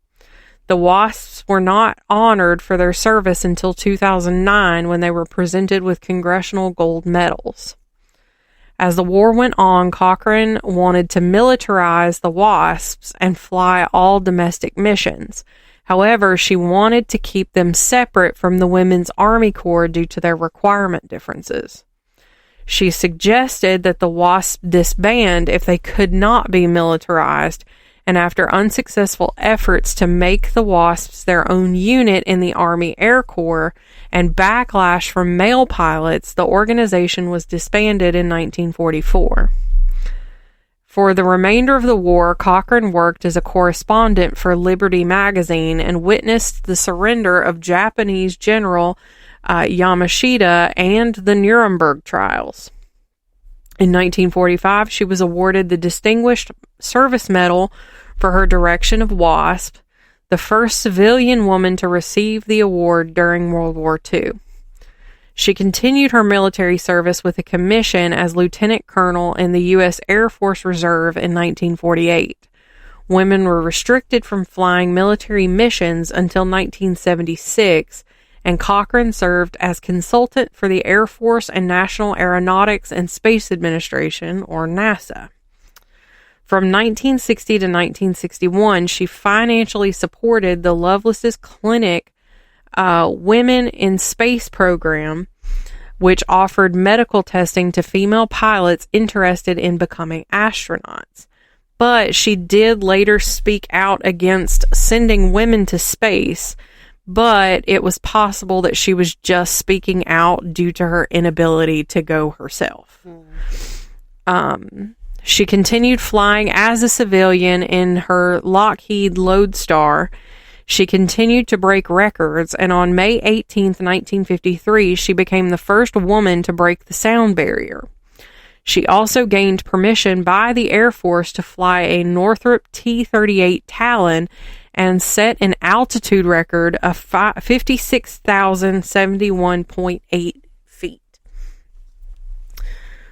The WASPs were not honored for their service until 2009, when they were presented with Congressional Gold Medals. As the war went on, Cochrane wanted to militarize the WASPs and fly all domestic missions. However, she wanted to keep them separate from the Women's Army Corps due to their requirement differences. She suggested that the WASP disband if they could not be militarized, and after unsuccessful efforts to make the WASPs their own unit in the Army Air Corps and backlash from male pilots, the organization was disbanded in 1944. For the remainder of the war, Cochrane worked as a correspondent for Liberty magazine and witnessed the surrender of Japanese General Yamashita and the Nuremberg trials. In 1945, she was awarded the Distinguished Service Medal for her direction of WASP, the first civilian woman to receive the award during World War II. She continued her military service with a commission as lieutenant colonel in the U.S. Air Force Reserve in 1948. Women were restricted from flying military missions until 1976, and Cochrane served as consultant for the Air Force and National Aeronautics and Space Administration, or NASA. From 1960 to 1961, she financially supported the Lovelace's Clinic Women in Space program, which offered medical testing to female pilots interested in becoming astronauts. But she did later speak out against sending women to space, but it was possible that she was just speaking out due to her inability to go herself. She continued flying as a civilian in her Lockheed Lodestar. She continued to break records, and on May 18, 1953, she became the first woman to break the sound barrier. She also gained permission by the Air Force to fly a Northrop T-38 Talon and set an altitude record of 56,071.8 feet.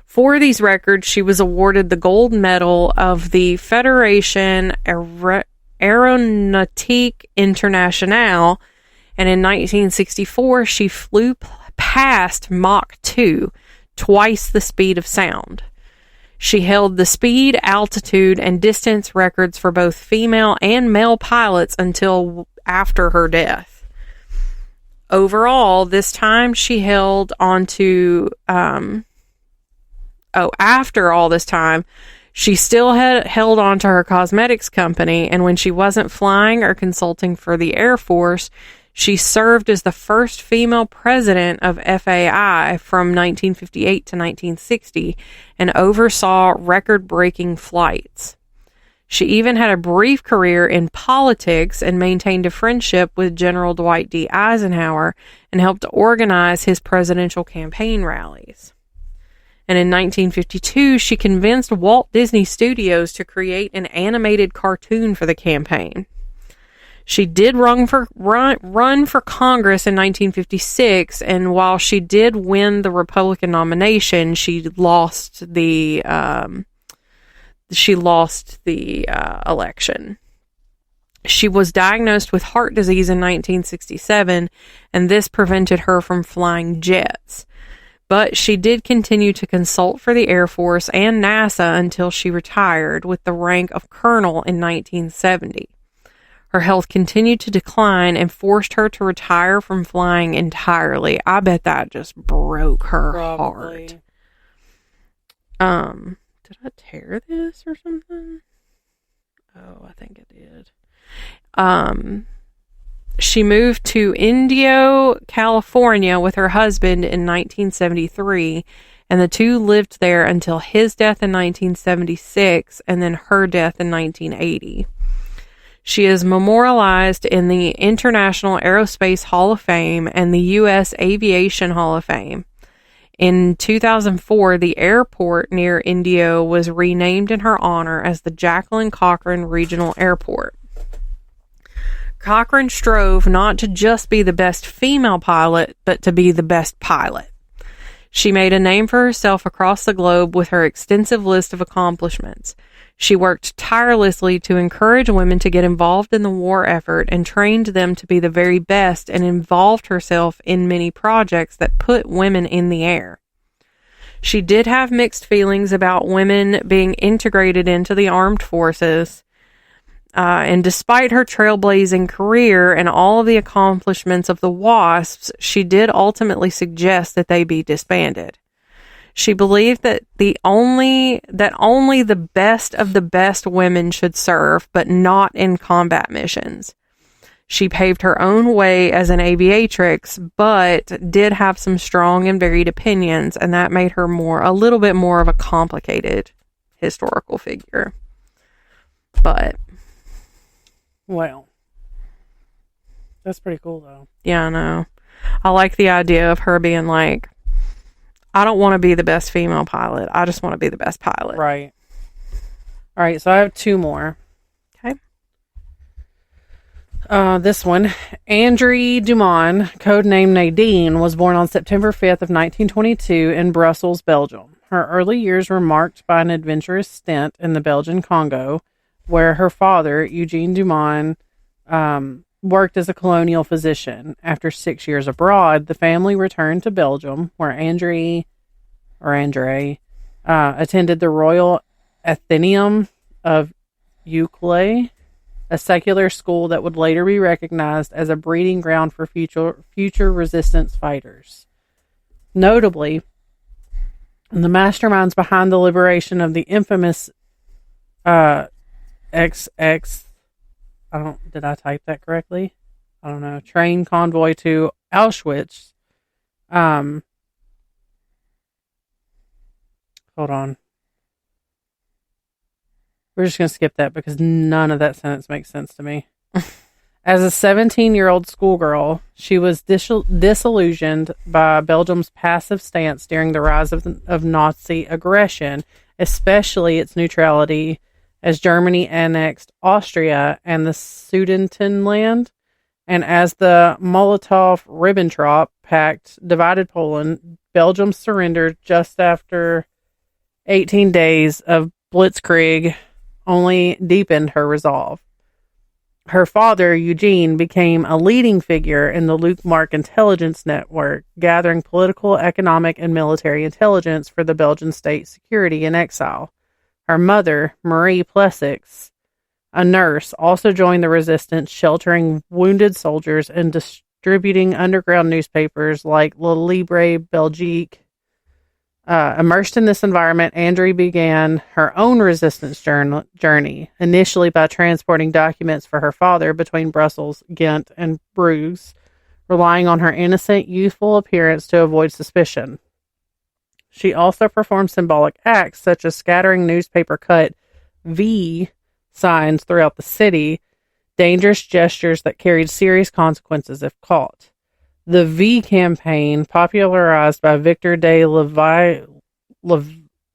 For these records, she was awarded the Gold Medal of the Fédération Aéronautique Internationale, and in 1964 she flew past Mach 2, twice the speed of sound. She held the speed, altitude, and distance records for both female and male pilots until after her death. Overall, this time she held on to after all this time, she still had held on to her cosmetics company, and when she wasn't flying or consulting for the Air Force, she served as the first female president of FAI from 1958 to 1960 and oversaw record-breaking flights. She even had a brief career in politics and maintained a friendship with General Dwight D. Eisenhower and helped organize his presidential campaign rallies. And in 1952, she convinced Walt Disney Studios to create an animated cartoon for the campaign. She did run for Congress in 1956, and while she did win the Republican nomination, she lost the election. She was diagnosed with heart disease in 1967, and this prevented her from flying jets. But she did continue to consult for the Air Force and NASA until she retired with the rank of colonel in 1970. Her health continued to decline and forced her to retire from flying entirely. I bet that just broke her heart. Did I tear this or something? Oh, I think I did. She moved to Indio, California with her husband in 1973, and the two lived there until his death in 1976 and then her death in 1980. She is memorialized in the International Aerospace Hall of Fame and the U.S. Aviation Hall of Fame. In 2004, the airport near Indio was renamed in her honor as the Jacqueline Cochran Regional Airport. Cochran strove not to just be the best female pilot, but to be the best pilot. She made a name for herself across the globe with her extensive list of accomplishments. She worked tirelessly to encourage women to get involved in the war effort and trained them to be the very best, and involved herself in many projects that put women in the air. She did have mixed feelings about women being integrated into the armed forces, and despite her trailblazing career and all of the accomplishments of the WASPs, she did ultimately suggest that they be disbanded. She believed that only the best of the best women should serve, but not in combat missions. She paved her own way as an aviatrix, but did have some strong and varied opinions, and that made her a little bit more of a complicated historical figure. But, well, that's pretty cool, though. Yeah, I know. I like the idea of her being like, I don't want to be the best female pilot. I just want to be the best pilot. Right. All right, so I have two more. Okay. This one, Andrée Dumont, codenamed Nadine, was born on September 5th of 1922 in Brussels, Belgium. Her early years were marked by an adventurous stint in the Belgian Congo, where her father, Eugene Dumont, worked as a colonial physician. After 6 years abroad, the family returned to Belgium, where Andrée attended the Royal Athenaeum of Uccle, a secular school that would later be recognized as a breeding ground for future resistance fighters. Notably, the masterminds behind the liberation of the infamous did I type that correctly? I don't know. Train convoy to Auschwitz. Hold on. We're just going to skip that because none of that sentence makes sense to me. As a 17-year-old schoolgirl, she was disillusioned by Belgium's passive stance during the rise of Nazi aggression, especially its neutrality as Germany annexed Austria and the Sudetenland, and as the Molotov-Ribbentrop Pact divided Poland, Belgium surrendered just after 18 days of blitzkrieg only deepened her resolve. Her father, Eugene, became a leading figure in the Luke-Mark intelligence network, gathering political, economic, and military intelligence for the Belgian state security in exile. Her mother, Marie Plessis, a nurse, also joined the resistance, sheltering wounded soldiers and distributing underground newspapers like Le Libre Belgique. Immersed in this environment, Andrée began her own resistance journey, initially by transporting documents for her father between Brussels, Ghent, and Bruges, relying on her innocent, youthful appearance to avoid suspicion. She also performed symbolic acts such as scattering newspaper-cut V signs throughout the city, dangerous gestures that carried serious consequences if caught. The V campaign, popularized by Victor de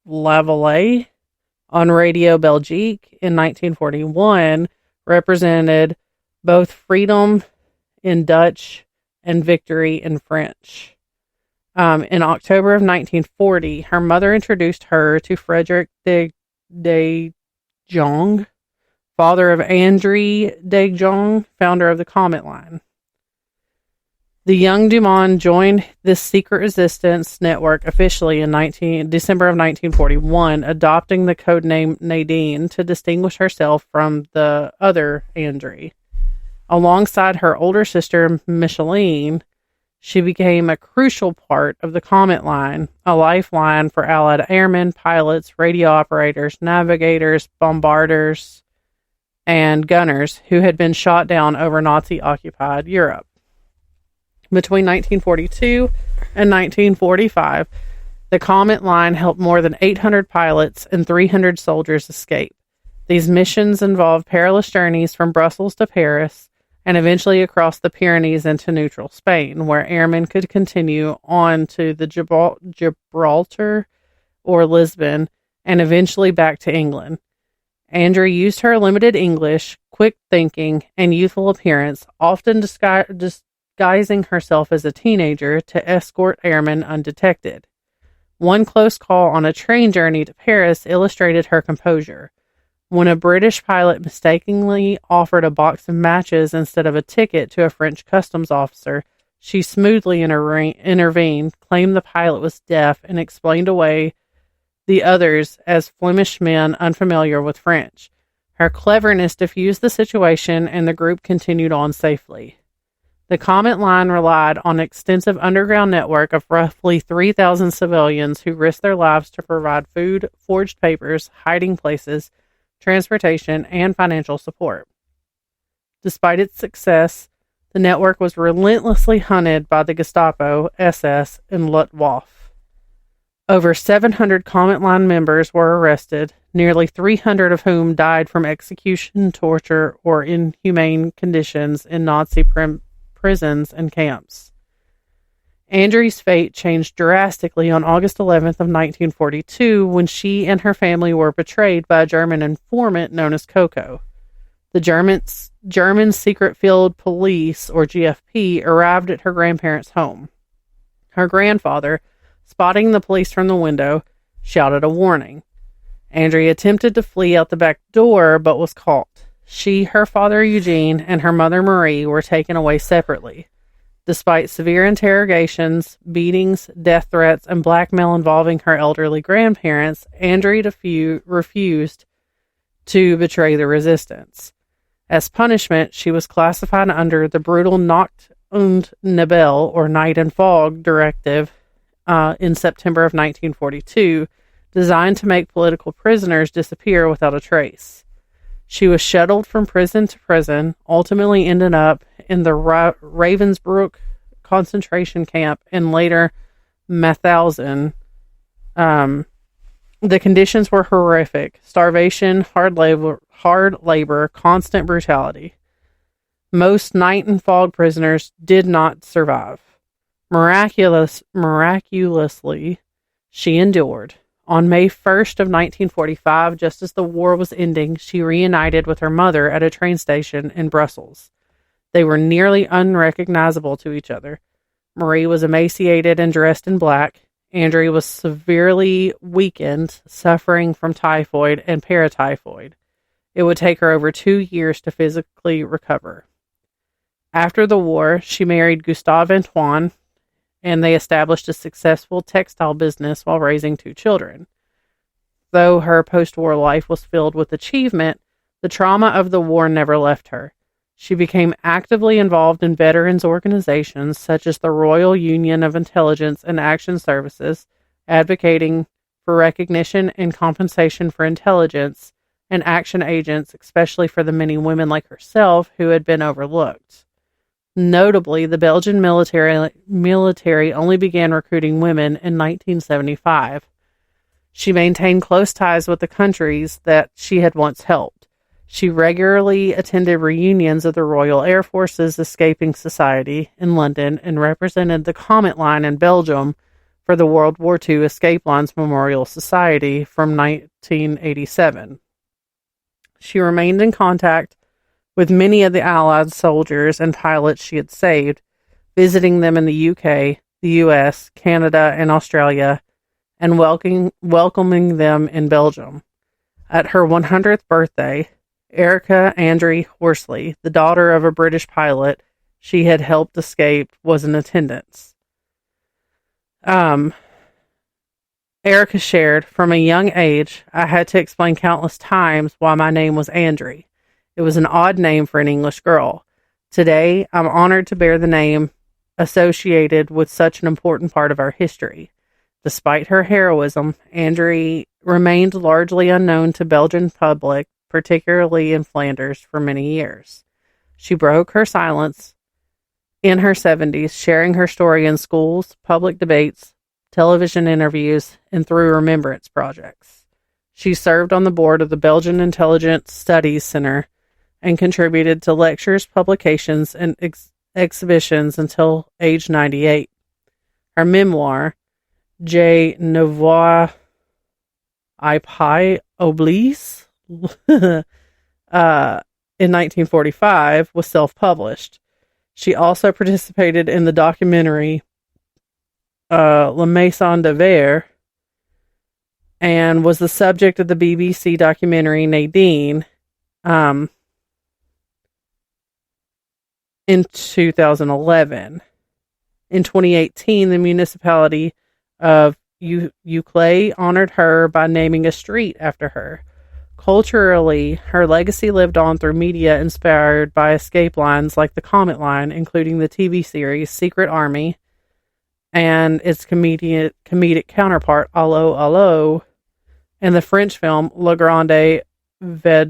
Lavallee on Radio Belgique in 1941, represented both freedom in Dutch and victory in French. In October of 1940, her mother introduced her to Frederick de Jong, father of André de Jong, founder of the Comet Line. The young Dumont joined this secret resistance network officially in December of 1941, adopting the codename Nadine to distinguish herself from the other André. Alongside her older sister, Micheline, she became a crucial part of the Comet Line, a lifeline for Allied airmen, pilots, radio operators, navigators, bombarders, and gunners who had been shot down over Nazi-occupied Europe. Between 1942 and 1945, the Comet Line helped more than 800 pilots and 300 soldiers escape. These missions involved perilous journeys from Brussels to Paris and eventually across the Pyrenees into neutral Spain, where airmen could continue on to the Gibraltar or Lisbon and eventually back to England. Andrew used her limited English, quick thinking, and youthful appearance, often disguising herself as a teenager to escort airmen undetected. One close call on a train journey to Paris illustrated her composure. When a British pilot mistakenly offered a box of matches instead of a ticket to a French customs officer, she smoothly intervened, claimed the pilot was deaf, and explained away the others as Flemish men unfamiliar with French. Her cleverness diffused the situation, and the group continued on safely. The Comet Line relied on an extensive underground network of roughly 3,000 civilians who risked their lives to provide food, forged papers, hiding places, transportation, and financial support. Despite its success, the network was relentlessly hunted by the Gestapo, SS, and Luftwaffe. Over 700 Comet Line members were arrested, nearly 300 of whom died from execution, torture, or inhumane conditions in Nazi prisons and camps. Andrew's fate changed drastically on August 11th of 1942 when she and her family were betrayed by a German informant known as Coco. The German Secret Field Police, or GFP, arrived at her grandparents' home. Her grandfather, spotting the police from the window, shouted a warning. Andrea attempted to flee out the back door, but was caught. She, her father Eugene, and her mother Marie were taken away separately. Despite severe interrogations, beatings, death threats, and blackmail involving her elderly grandparents, Andrea refused to betray the resistance. As punishment, she was classified under the brutal Nacht und Nebel, or Night and Fog, directive in September of 1942, designed to make political prisoners disappear without a trace. She was shuttled from prison to prison, ultimately ended up in the Ravensbrück concentration camp and later Mauthausen. The conditions were horrific: starvation, hard labor, constant brutality. Most Night and Fog prisoners did not survive. Miraculously, she endured. On May 1st of 1945, just as the war was ending, she reunited with her mother at a train station in Brussels. They were nearly unrecognizable to each other. Marie was emaciated and dressed in black. Andrea was severely weakened, suffering from typhoid and paratyphoid. It would take her over 2 years to physically recover. After the war, she married Gustave Antoine, and they established a successful textile business while raising 2 children. Though her post-war life was filled with achievement, the trauma of the war never left her. She became actively involved in veterans organizations such as the Royal Union of Intelligence and Action Services, advocating for recognition and compensation for intelligence and action agents, especially for the many women like herself who had been overlooked. Notably, the Belgian military only began recruiting women in 1975. She maintained close ties with the countries that she had once helped. She regularly attended reunions of the Royal Air Force's Escaping Society in London and represented the Comet Line in Belgium for the World War II Escape Lines Memorial Society from 1987. She remained in contact with many of the Allied soldiers and pilots she had saved, visiting them in the UK, the US, Canada, and Australia, and welcoming them in Belgium. At her 100th birthday, Erica Andre Horsley, the daughter of a British pilot she had helped escape, was in attendance. Erica shared, "From a young age, I had to explain countless times why my name was Andre. It was an odd name for an English girl. Today, I'm honored to bear the name associated with such an important part of our history." Despite her heroism, Andre remained largely unknown to Belgian public, particularly in Flanders, for many years. She broke her silence in her 70s, sharing her story in schools, public debates, television interviews, and through remembrance projects. She served on the board of the Belgian Intelligence Studies Center and contributed to lectures, publications, and exhibitions until age 98. Her memoir, Je ne vois pas oblige, in 1945, was self-published. She also participated in the documentary La Maison de Verre, and was the subject of the BBC documentary Nadine in 2011. In 2018, the municipality of Uccle honored her by naming a street after her. Culturally, her legacy lived on through media inspired by escape lines like the Comet Line, including the TV series Secret Army and its comedic counterpart, Allo Allo, and the French film Le Grande Vaudreuil,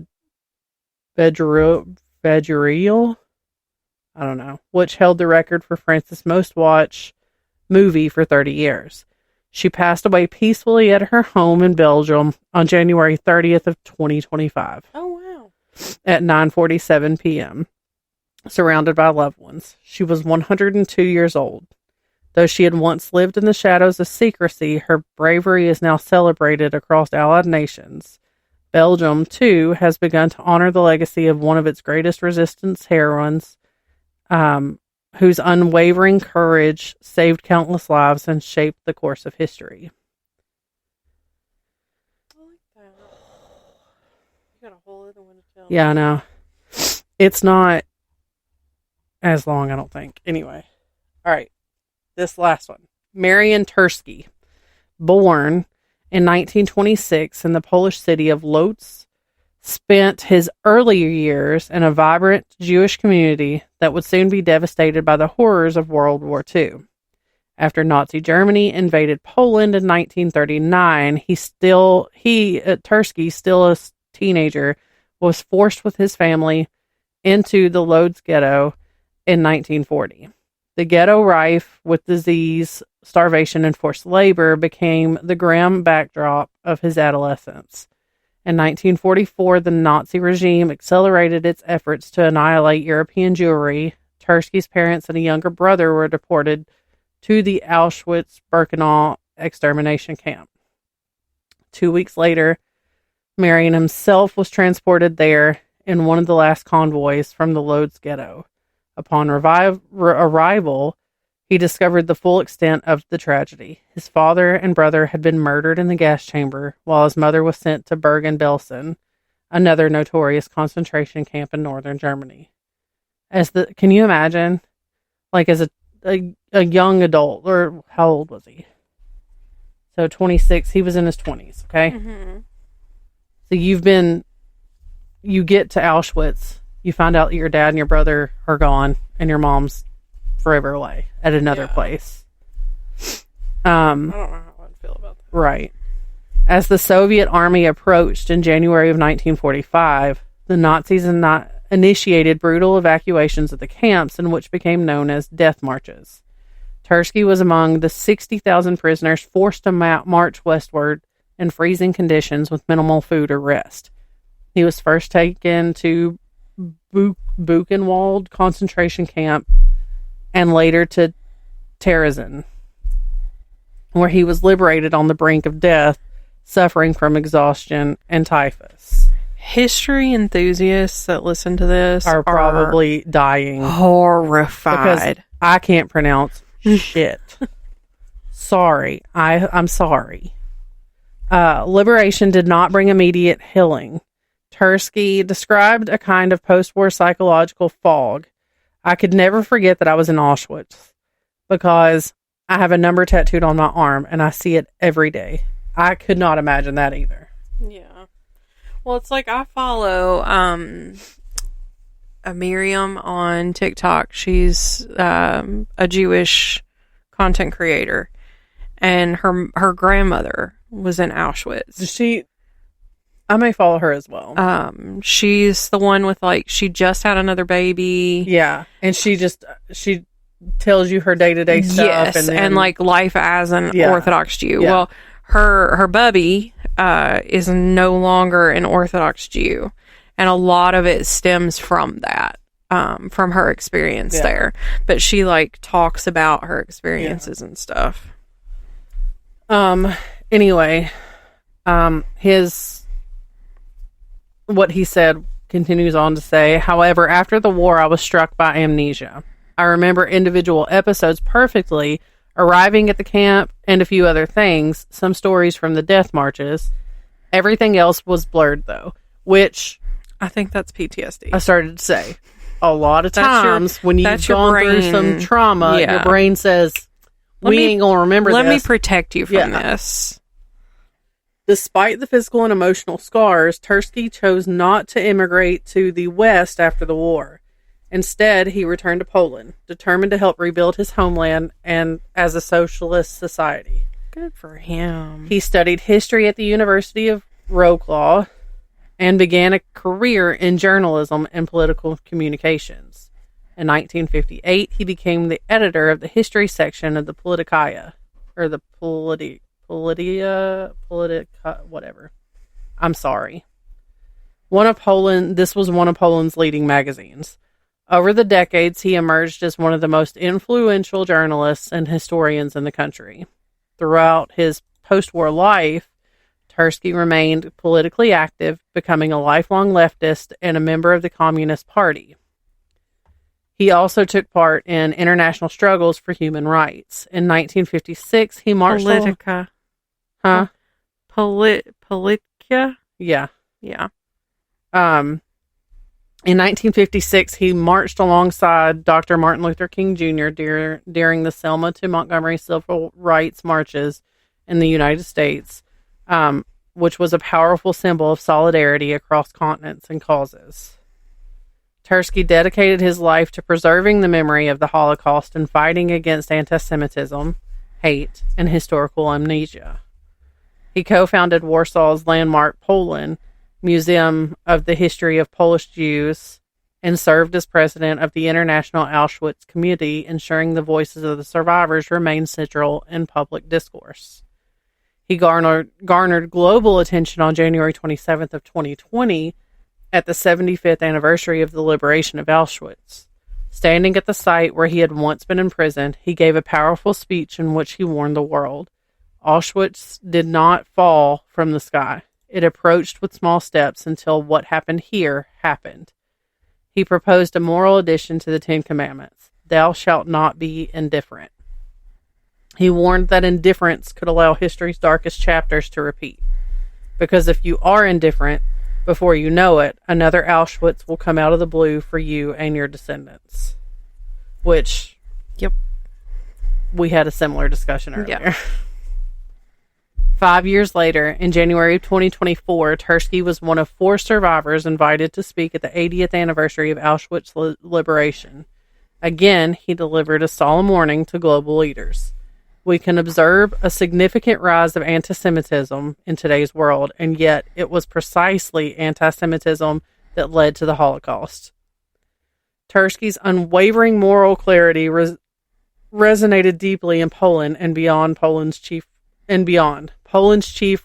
I don't know, which held the record for France's most watched movie for 30 years. She passed away peacefully at her home in Belgium on January 30th of 2025. Oh, wow. At 9:47 p.m., surrounded by loved ones. She was 102 years old. Though she had once lived in the shadows of secrecy, her bravery is now celebrated across Allied nations. Belgium, too, has begun to honor the legacy of one of its greatest resistance heroines, whose unwavering courage saved countless lives and shaped the course of history. I like that. You got a whole other one to tell. Yeah, I know. It's not as long, I don't think. Anyway. All right. This last one. Marian Turski, born in 1926 in the Polish city of Lodz, spent his earlier years in a vibrant Jewish community that would soon be devastated by the horrors of World War II. After Nazi Germany invaded Poland in 1939, Turski, still a teenager, was forced with his family into the Lodz ghetto in 1940. The ghetto, rife with disease, starvation, and forced labor, became the grim backdrop of his adolescence. In 1944, the Nazi regime accelerated its efforts to annihilate European Jewry. Turski's parents and a younger brother were deported to the Auschwitz-Birkenau extermination camp. 2 weeks later, Marian himself was transported there in one of the last convoys from the Lodz ghetto. Upon arrival, he discovered the full extent of the tragedy. His father and brother had been murdered in the gas chamber, while his mother was sent to Bergen-Belsen, another notorious concentration camp in northern Germany. Can you imagine, like as a young adult, or how old was he? So 26, he was in his 20s, okay? Mm-hmm. So you get to Auschwitz, you find out that your dad and your brother are gone, and your mom's forever away at another place. I don't know how I'd feel about that. Right. As the Soviet army approached in January of 1945, the Nazis initiated brutal evacuations of the camps, in which became known as death marches. Turski was among the 60,000 prisoners forced to march westward in freezing conditions with minimal food or rest. He was first taken to Buchenwald concentration camp and later to Terezin, where he was liberated on the brink of death, suffering from exhaustion and typhus. history enthusiasts that listen to this are probably dying. Horrified. Because I can't pronounce shit. Sorry. I'm sorry. Liberation did not bring immediate healing. Tursky described a kind of post-war psychological fog. I could never forget that I was in Auschwitz because I have a number tattooed on my arm and I see it every day. I could not imagine that either. Yeah. Well, it's like I follow a Miriam on TikTok. She's a Jewish content creator, and her grandmother was in Auschwitz. I may follow her as well. She's the one with she just had another baby. Yeah, and she tells you her day-to-day stuff. Yes, and life as an Orthodox Jew. Yeah. Well, her bubby is no longer an Orthodox Jew, and a lot of it stems from that, from her experience there. But she talks about her experiences and stuff. Anyway, what he said continues on to say, however, after the war, I was struck by amnesia. I remember individual episodes perfectly, arriving at the camp and a few other things, some stories from the death marches. Everything else was blurred, though, which I think that's PTSD. I started to say. A lot of times when you've gone through some trauma, your brain says, we ain't going to remember this. Let me protect you from this. Despite the physical and emotional scars, Tursky chose not to immigrate to the West after the war. Instead, he returned to Poland, determined to help rebuild his homeland and as a socialist society. Good for him. He studied history at the University of Wrocław and began a career in journalism and political communications. In 1958, he became the editor of the history section of the Politica, or the Politica, whatever. I'm sorry. This was one of Poland's leading magazines. Over the decades, he emerged as one of the most influential journalists and historians in the country. Throughout his post-war life, Tursky remained politically active, becoming a lifelong leftist and a member of the Communist Party. He also took part in international struggles for human rights. In 1956, he marched... Politica. Huh? Politica? Yeah. Yeah. In 1956, he marched alongside Dr. Martin Luther King Jr. during the Selma to Montgomery civil rights marches in the United States, which was a powerful symbol of solidarity across continents and causes. Tursky dedicated his life to preserving the memory of the Holocaust and fighting against anti-Semitism, hate, and historical amnesia. He co-founded Warsaw's landmark Poland Museum of the History of Polish Jews and served as president of the International Auschwitz Committee, ensuring the voices of the survivors remain central in public discourse. He garnered global attention on January 27th of 2020 at the 75th anniversary of the liberation of Auschwitz. Standing at the site where he had once been imprisoned, he gave a powerful speech in which he warned the world. Auschwitz did not fall from the sky. It approached with small steps until what happened here happened. He proposed a moral addition to the Ten Commandments. Thou shalt not be indifferent. He warned that indifference could allow history's darkest chapters to repeat. Because if you are indifferent, before you know it, another Auschwitz will come out of the blue for you and your descendants. Which, we had a similar discussion earlier. Yep. 5 years later, in January of 2024, Tursky was one of 4 survivors invited to speak at the 80th anniversary of Auschwitz liberation. Again, he delivered a solemn warning to global leaders. We can observe a significant rise of anti-Semitism in today's world, and yet it was precisely anti-Semitism that led to the Holocaust. Tursky's unwavering moral clarity resonated deeply in Poland and beyond. Poland's chief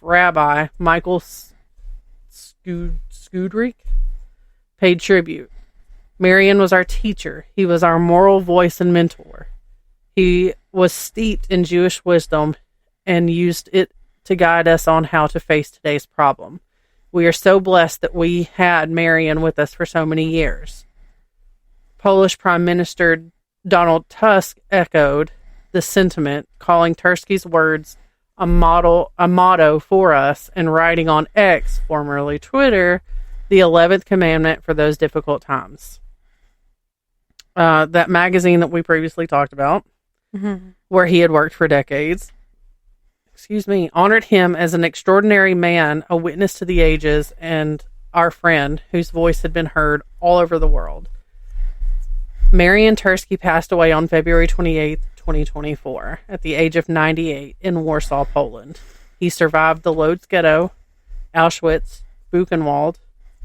rabbi, Michael Skudryk, paid tribute. Marian was our teacher. He was our moral voice and mentor. He was steeped in Jewish wisdom and used it to guide us on how to face today's problem. We are so blessed that we had Marion with us for so many years. Polish Prime Minister Donald Tusk echoed the sentiment, calling Tursky's words a motto for us, and writing on X, formerly Twitter, the 11th commandment for those difficult times. That magazine that we previously talked about, where he had worked for decades, honored him as an extraordinary man, a witness to the ages, and our friend whose voice had been heard all over the world. Marion Tursky passed away on February 28th, 2024, at the age of 98 in Warsaw, Poland. He survived the Lodz Ghetto, Auschwitz, Buchenwald,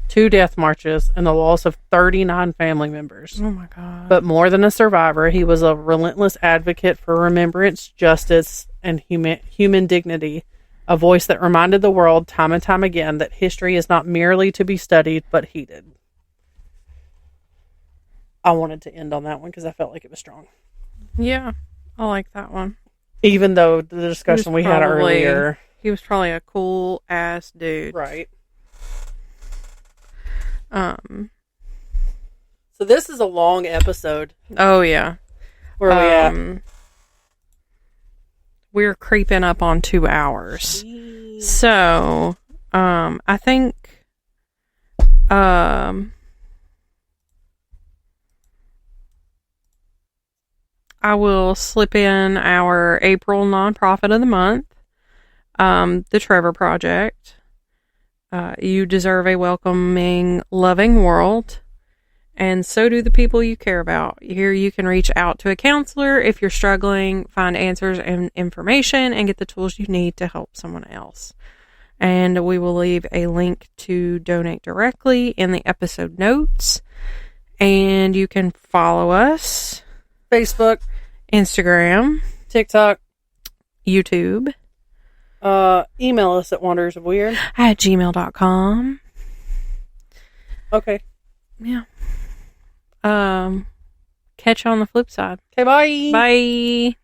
2 death marches, and the loss of 39 family members. Oh my God. But more than a survivor, he was a relentless advocate for remembrance, justice, and human dignity, a voice that reminded the world time and time again that history is not merely to be studied, but heeded. I wanted to end on that one because I felt like it was strong. Yeah, I like that one. Even though the discussion we had earlier. He was probably a cool ass dude. Right. So this is a long episode. Oh yeah. Where are we at? We're creeping up on 2 hours. Jeez. So, I think, I will slip in our April nonprofit of the month, the Trevor Project. You deserve a welcoming, loving world, and so do the people you care about. Here you can reach out to a counselor if you're struggling, find answers and information, and get the tools you need to help someone else. And we will leave a link to donate directly in the episode notes. And you can follow us. Facebook, Instagram, TikTok, YouTube. Email us at wanderersofweird @gmail.com. Okay. Yeah. Catch you on the flip side. Okay, bye. Bye.